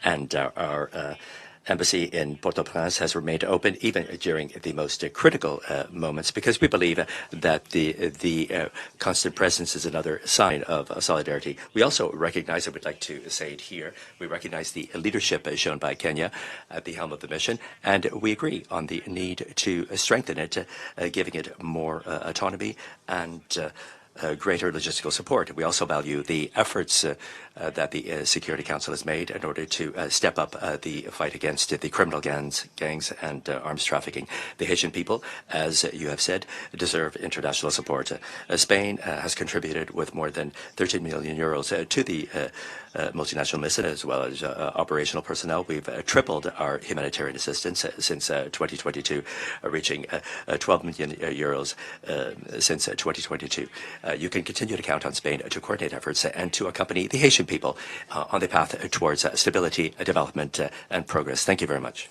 and our embassy in Port-au-Prince has remained open even during the most critical moments, because we believe that the constant presence is another sign of solidarity. We also recognize, and we'd like to say it here, we recognize the leadership shown by Kenya at the helm of the mission, and we agree on the need to strengthen it, giving it more autonomy and greater logistical support. We also value the efforts that the Security Council has made in order to step up the fight against the criminal gangs and arms trafficking. The Haitian people, as you have said, deserve international support. Spain has contributed with more than 13 million euros to the multinational mission, as well as operational personnel. We've tripled our humanitarian assistance since 2022, reaching 12 million euros since 2022. You can continue to count on Spain to coordinate efforts and to accompany the Haitian people on the path towards stability, development, and progress. Thank you very much.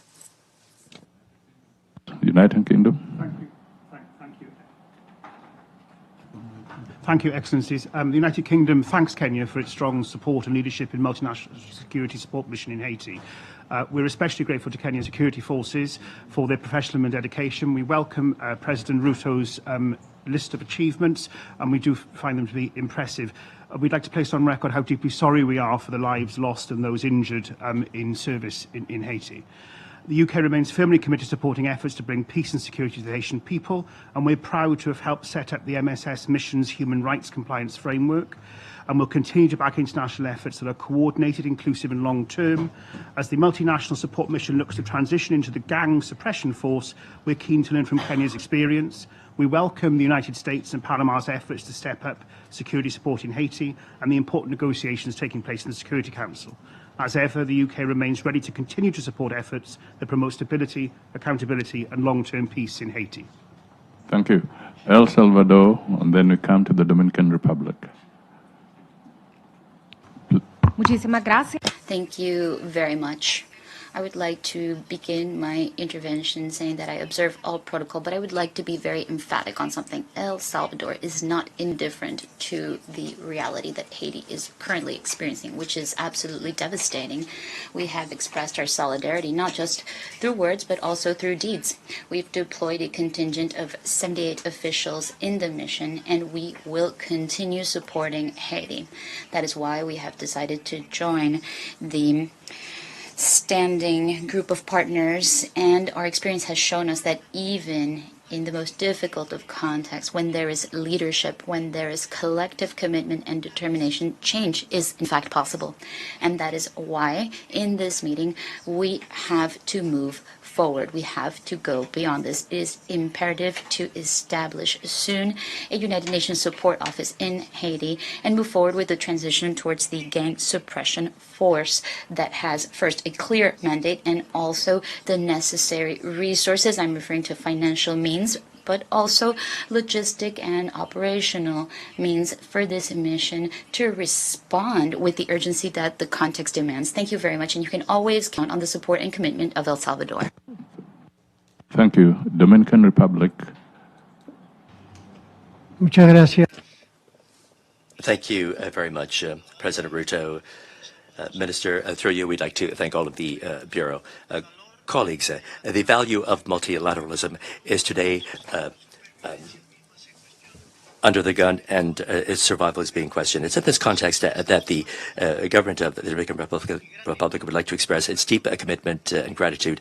United Kingdom. Thank you, Excellencies. The United Kingdom thanks Kenya for its strong support and leadership in multinational security support mission in Haiti. We're especially grateful to Kenyan security forces for their professionalism and dedication. We welcome President Ruto's list of achievements, and we do find them to be impressive. We'd like to place on record how deeply sorry we are for the lives lost and those injured in service in Haiti. The UK remains firmly committed to supporting efforts to bring peace and security to the Haitian people, and we're proud to have helped set up the MSS mission's human rights compliance framework, and will continue to back international efforts that are coordinated, inclusive and long-term. As the multinational support mission looks to transition into the gang suppression force, we're keen to learn from Kenya's experience. We welcome the United States and Panama's efforts to step up security support in Haiti and the important negotiations taking place in the Security Council. As ever, the UK remains ready to continue to support efforts that promote stability, accountability and long-term peace in Haiti. Thank you. El Salvador, and then we come to the Dominican Republic. Muchísimas gracias. Thank you very much. I would like to begin my intervention saying that I observe all protocol, but I would like to be very emphatic on something. El Salvador is not indifferent to the reality that Haiti is currently experiencing, which is absolutely devastating. We have expressed our solidarity not just through words, but also through deeds. We've deployed a contingent of 78 officials in the mission, and we will continue supporting Haiti. That is why we have decided to join the standing group of partners, and our experience has shown us that even in the most difficult of contexts, when there is leadership, when there is collective commitment and determination, change is in fact possible. And that is why in this meeting we have to move forward. We have to go beyond this. It is imperative to establish soon a United Nations support office in Haiti and move forward with the transition towards the gang suppression force that has first a clear mandate and also the necessary resources. I'm referring to financial means, but also logistic and operational means for this mission to respond with the urgency that the context demands. Thank you very much, and you can always count on the support and commitment of El Salvador. Thank you. Dominican Republic. Muchas gracias. Thank you very much, President Ruto. Minister, through you, we'd like to thank all of the Bureau. Colleagues, the value of multilateralism is today under the gun, and its survival is being questioned. It's in this context that the government of the Dominican Republic would like to express its deep commitment and gratitude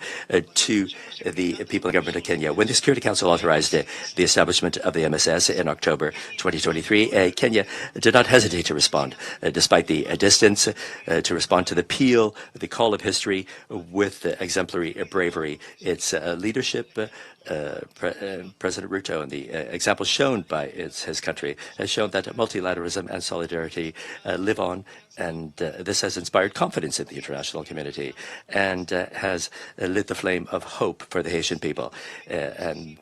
to the people and government of Kenya. When the Security Council authorized the establishment of the MSS in October 2023, Kenya did not hesitate to respond, despite the distance, to respond to the appeal, the call of history with exemplary bravery. Its leadership, President Ruto, and the example shown by his country has shown that multilateralism and solidarity live on, and this has inspired confidence in the international community and has lit the flame of hope for the Haitian people. And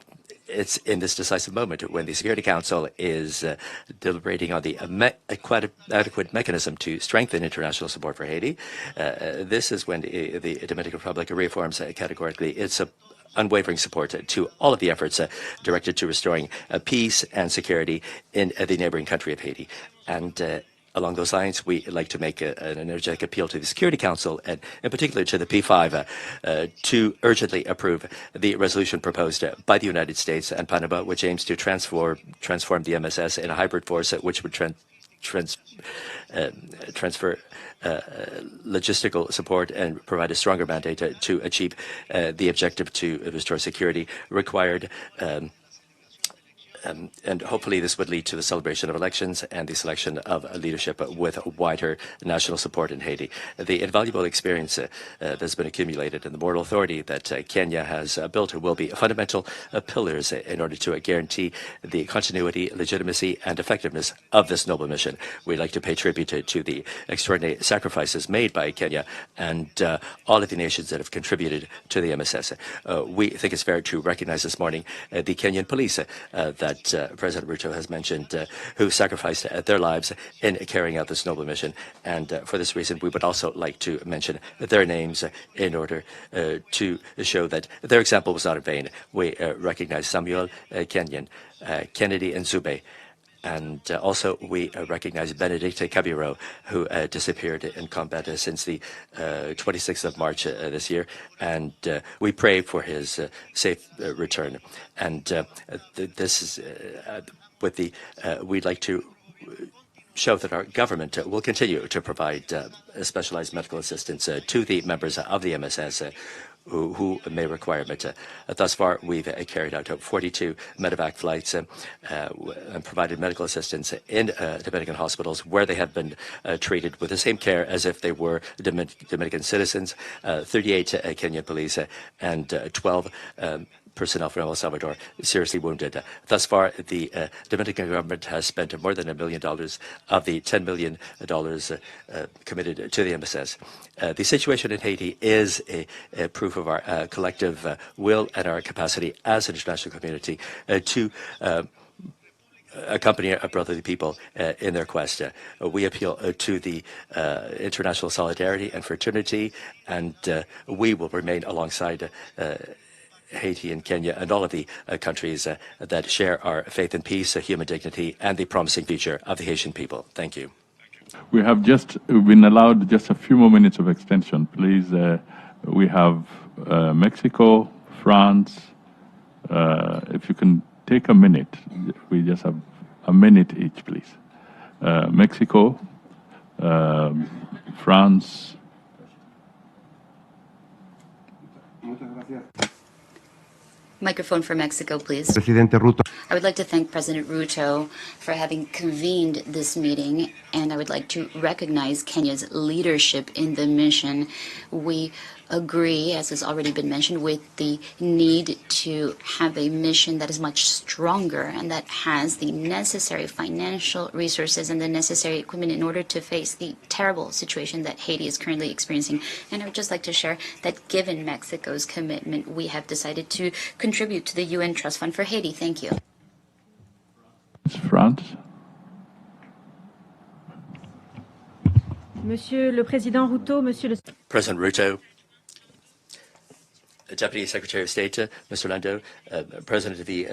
it's in this decisive moment when the Security Council is deliberating on the adequate mechanism to strengthen international support for Haiti. This is when the Dominican Republic reaffirms categorically its unwavering support to all of the efforts directed to restoring peace and security in the neighboring country of Haiti. And along those lines, we like to make an energetic appeal to the Security Council, and in particular to the P5, to urgently approve the resolution proposed by the United States and Panama, which aims to transform the MSS in a hybrid force which would transfer logistical support and provide a stronger mandate to achieve the objective to restore security required. And hopefully this would lead to the celebration of elections and the selection of leadership with wider national support in Haiti. The invaluable experience that's been accumulated and the moral authority that Kenya has built will be fundamental pillars in order to guarantee the continuity, legitimacy, and effectiveness of this noble mission. We'd like to pay tribute to the extraordinary sacrifices made by Kenya and all of the nations that have contributed to the MSS. We think it's fair to recognize this morning the Kenyan police that President Ruto has mentioned, who sacrificed their lives in carrying out this noble mission. And for this reason, we would also like to mention their names in order to show that their example was not in vain. We recognize Samuel, Kenyan, Kennedy, and Zube. And also, we recognize Benedicte Cabiro, who disappeared in combat since the 26th of March this year. And we pray for his safe return. And this is with the, we'd like to show that our government will continue to provide specialized medical assistance to the members of the MSS who may require it. Thus far, we've carried out 42 medevac flights and provided medical assistance in Dominican hospitals where they have been treated with the same care as if they were Dominican citizens, 38 Kenyan police, and 12 personnel from El Salvador seriously wounded. Thus far, the Dominican government has spent more than $1 million of the $10 million committed to the MSS. The situation in Haiti is a proof of our collective will and our capacity as an international community to accompany our brotherly people in their quest. We appeal to the international solidarity and fraternity, and we will remain alongside Haiti and Kenya and all of the countries that share our faith in peace, human dignity, and the promising future of the Haitian people. Thank you. We have just been allowed just a few more minutes of extension. Please, we have Mexico, France. If you can take a minute, we just have a minute each, please. Mexico, France. Microphone for Mexico, please. Presidente Ruto. I would like to thank President Ruto for having convened this meeting, and I would like to recognize Kenya's leadership in the mission. We agree, as has already been mentioned, with the need to have a mission that is much stronger and that has the necessary financial resources and the necessary equipment in order to face the terrible situation that Haiti is currently experiencing. And I would just like to share that given Mexico's commitment, we have decided to contribute to the UN Trust Fund for Haiti. Thank you. France. Monsieur le Président Ruto, Monsieur le... President Ruto, Deputy Secretary of State, Mr. Lando, President of the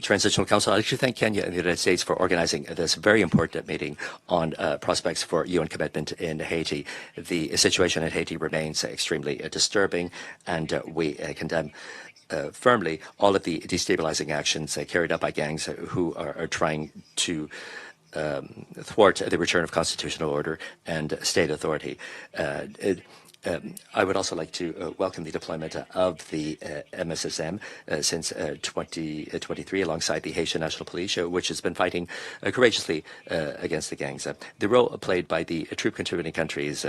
Transitional Council, I'd like to thank Kenya and the United States for organizing this very important meeting on prospects for UN commitment in Haiti. The situation in Haiti remains extremely disturbing, and we condemn firmly all of the destabilizing actions carried out by gangs who are trying to thwart the return of constitutional order and state authority. I would also like to welcome the deployment of the MSSM since 2023 alongside the Haitian National Police, which has been fighting courageously against the gangs. The role played by the troop contributing countries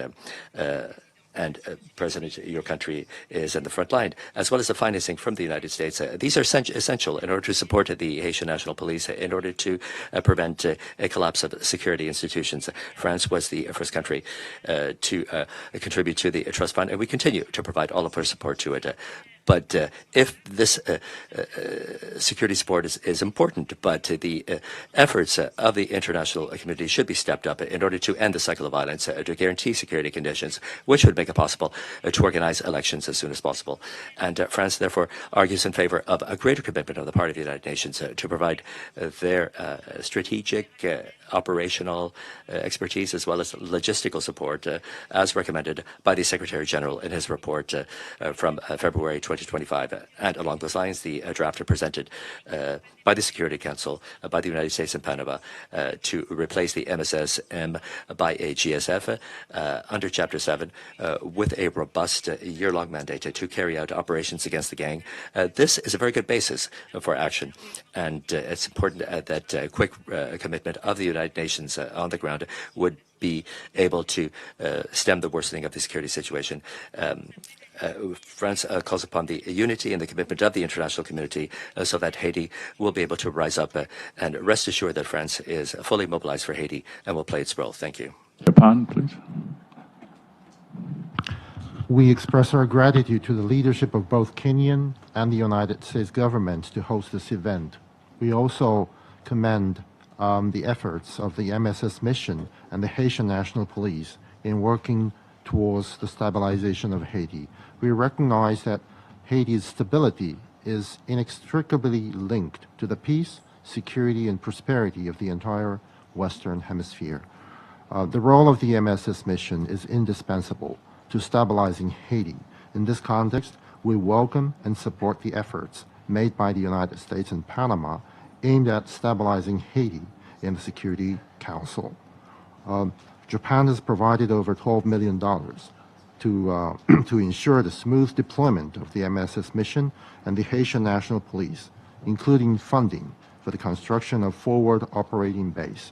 and President, your country is in the front line, as well as the financing from the United States. These are essential in order to support the Haitian National Police, in order to prevent a collapse of security institutions. France was the first country to contribute to the trust fund, and we continue to provide all of our support to it. But if this security support is important, but the efforts of the international community should be stepped up in order to end the cycle of violence, to guarantee security conditions, which would make it possible to organize elections as soon as possible. And France, therefore, argues in favor of a greater commitment on the part of the United Nations to provide their strategic, operational expertise as well as logistical support, as recommended by the Secretary General in his report from February 2025. And along those lines, the draft presented by the Security Council, by the United States and Panama, to replace the MSSM by a GSF under Chapter 7 with a robust year-long mandate to carry out operations against the gang. This is a very good basis for action, and it's important that quick commitment of the United Nations on the ground would be able to stem the worsening of the security situation. France calls upon the unity and the commitment of the international community so that Haiti will be able to rise up, and rest assured that France is fully mobilized for Haiti and will play its role. Thank you. Japan, please. We express our gratitude to the leadership of both Kenyan and the United States governments to host this event. We also commend the efforts of the MSS mission and the Haitian National Police in working towards the stabilization of Haiti. We recognize that Haiti's stability is inextricably linked to the peace, security, and prosperity of the entire Western Hemisphere. The role of the MSS mission is indispensable to stabilizing Haiti. In this context, we welcome and support the efforts made by the United States and Panama aimed at stabilizing Haiti in the Security Council. Japan has provided over $12 million to ensure the smooth deployment of the MSS mission and the Haitian National Police, including funding for the construction of forward operating base.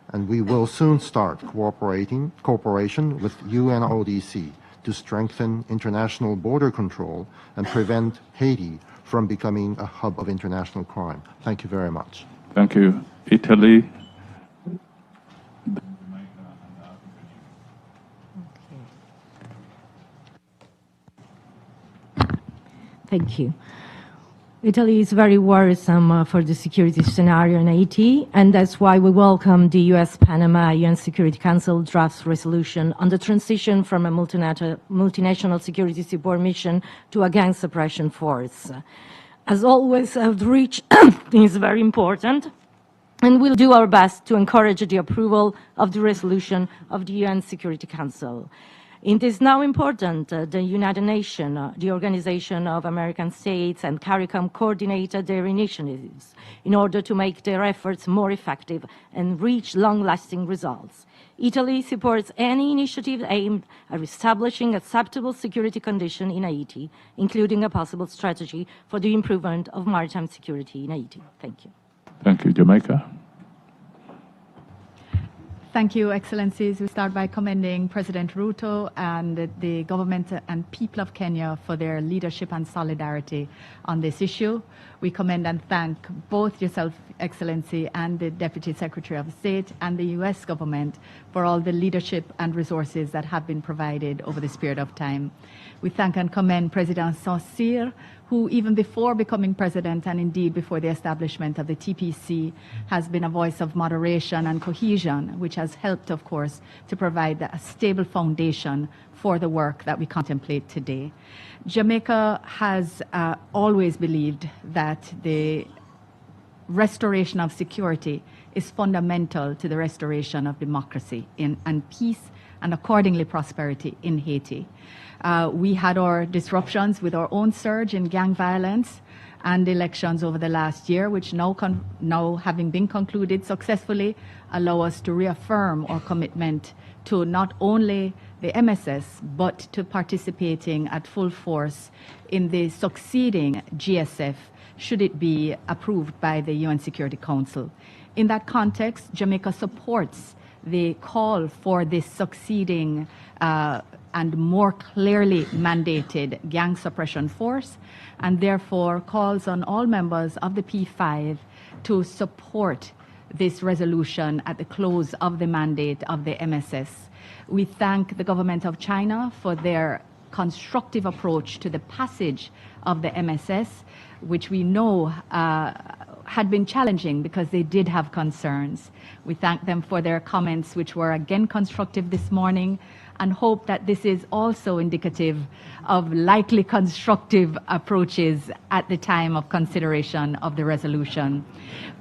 And we will soon start cooperation with UNODC to strengthen international border control and prevent Haiti from becoming a hub of international crime. Thank you very much. Thank you. Italy. Thank you. Italy is very worrisome for the security scenario in Haiti, and that's why we welcome the US-Panama UN Security Council draft resolution on the transition from a multinational security support mission to a gang suppression force. As always, outreach is very important, and we'll do our best to encourage the approval of the resolution of the UN Security Council. It is now important the United Nations, the Organization of American States, and CARICOM coordinated their initiatives in order to make their efforts more effective and reach long-lasting results. Italy supports any initiative aimed at establishing acceptable security conditions in Haiti, including a possible strategy for the improvement of maritime security in Haiti. Thank you. Thank you. Jamaica. Thank you, Excellencies. We start by commending President Ruto and the government and people of Kenya for their leadership and solidarity on this issue. We commend and thank both yourself, Excellency, and the Deputy Secretary of State and the US government for all the leadership and resources that have been provided over this period of time. We thank and commend President Saint-Cyr, who even before becoming president and indeed before the establishment of the TPC has been a voice of moderation and cohesion, which has helped, of course, to provide a stable foundation for the work that we contemplate today. Jamaica has always believed that the restoration of security is fundamental to the restoration of democracy and peace and accordingly prosperity in Haiti. We had our disruptions with our own surge in gang violence and elections over the last year, which now having been concluded successfully, allow us to reaffirm our commitment to not only the MSS, but to participating at full force in the succeeding GSF, should it be approved by the UN Security Council. In that context, Jamaica supports the call for this succeeding and more clearly mandated gang suppression force, and therefore calls on all members of the P5 to support this resolution at the close of the mandate of the MSS. We thank the government of China for their constructive approach to the passage of the MSS, which we know had been challenging because they did have concerns. We thank them for their comments, which were again constructive this morning, and hope that this is also indicative of likely constructive approaches at the time of consideration of the resolution.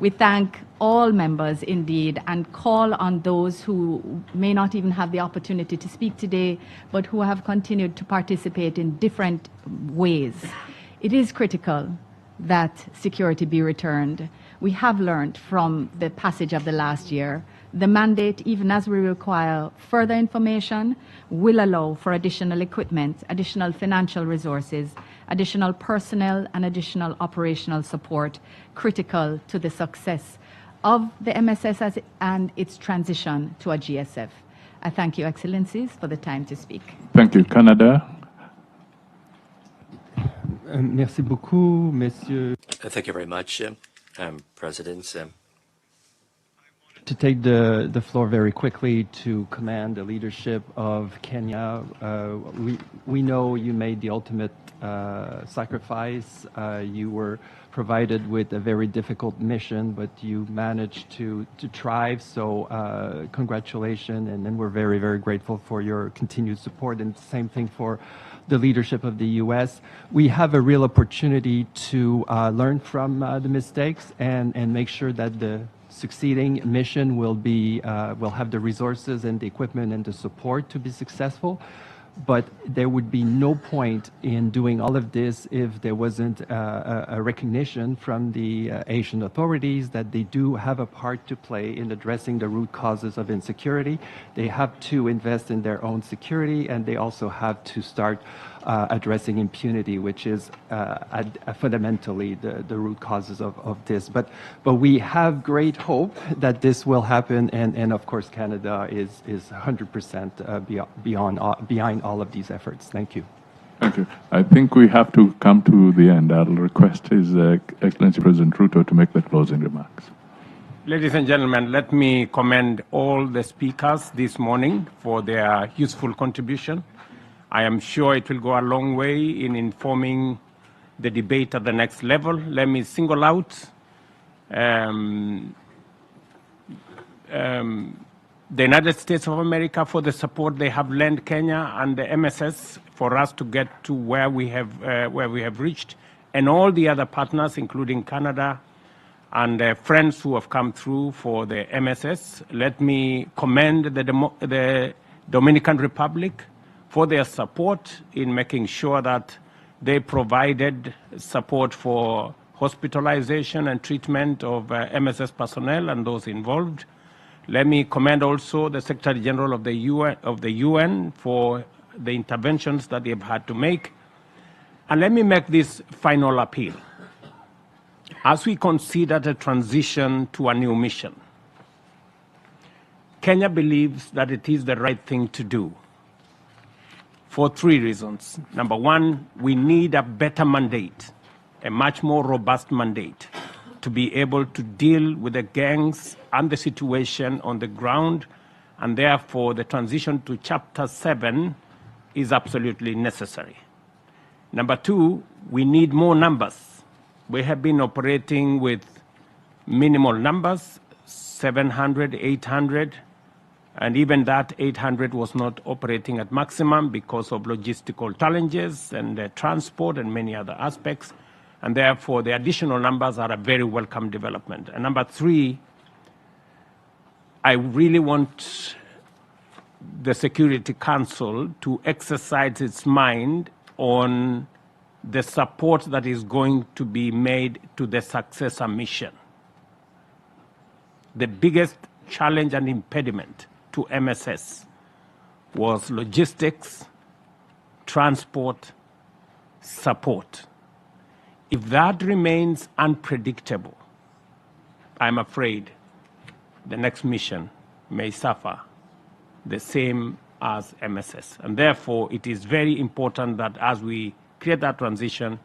We thank all members indeed and call on those who may not even have the opportunity to speak today, but who have continued to participate in different ways. It is critical that security be returned. We have learned from the passage of the last year. The mandate, even as we require further information, will allow for additional equipment, additional financial resources, additional personnel, and additional operational support critical to the success of the MSS and its transition to a GSF. I thank you, Excellencies, for the time to speak. Thank you. Canada. Merci beaucoup, Monsieur. Thank you very much, President. To take the floor very quickly to commend the leadership of Kenya. We know you made the ultimate sacrifice. You were provided with a very difficult mission, but you managed to thrive. So congratulations, and then we're very, very grateful for your continued support. And same thing for the leadership of the U.S. We have a real opportunity to learn from the mistakes and make sure that the succeeding mission will have the resources and the equipment and the support to be successful. But there would be no point in doing all of this if there wasn't a recognition from the Asian authorities that they do have a part to play in addressing the root causes of insecurity. They have to invest in their own security, and they also have to start addressing impunity, which is fundamentally the root causes of this. But we have great hope that this will happen, and of course Canada is 100% behind all of these efforts. Thank you. Thank you. I think we have to come to the end. I'll request His Excellency President Ruto to make the closing remarks. Ladies and gentlemen, let me commend all the speakers this morning for their useful contribution. I am sure it will go a long way in informing the debate at the next level. Let me single out the United States of America for the support they have lent Kenya and the MSS for us to get to where we have reached, and all the other partners, including Canada and friends who have come through for the MSS. Let me commend the Dominican Republic for their support in making sure that they provided support for hospitalization and treatment of MSS personnel and those involved. Let me commend also the Secretary General of the UN for the interventions that they've had to make. And let me make this final appeal. As we consider the transition to a new mission, Kenya believes that it is the right thing to do for 3 reasons. Number one, we need a better mandate, a much more robust mandate, to be able to deal with the gangs and the situation on the ground, and therefore the transition to Chapter 7 is absolutely necessary. Number two, we need more numbers. We have been operating with minimal numbers, 700, 800, and even that 800 was not operating at maximum because of logistical challenges and transport and many other aspects. And therefore, the additional numbers are a very welcome development. And number three, I really want the Security Council to exercise its mind on the support that is going to be made to the successor mission. The biggest challenge and impediment to MSS was logistics, transport, support. If that remains unpredictable, I'm afraid the next mission may suffer the same as MSS. And therefore, it is very important that as we create that transition,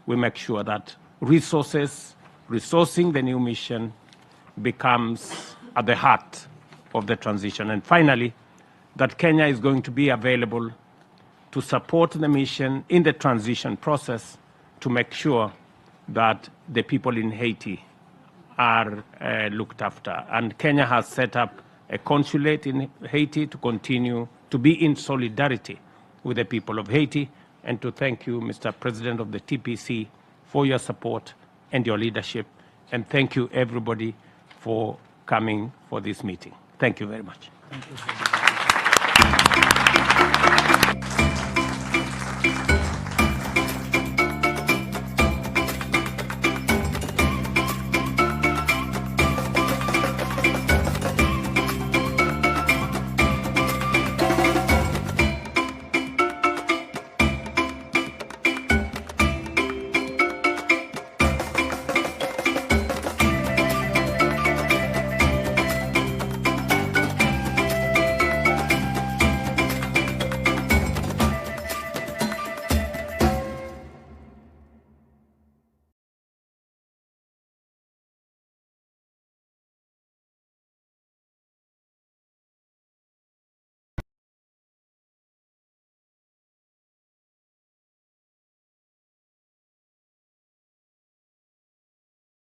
we make sure that resourcing the new mission becomes at the heart of the transition. And finally, that Kenya is going to be available to support the mission in the transition process to make sure that the people in Haiti are looked after. And Kenya has set up a consulate in Haiti to continue to be in solidarity with the people of Haiti, and to thank you, Mr. President of the TPC, for your support and your leadership. And thank you, everybody, for coming for this meeting. Thank you very much. Thank you.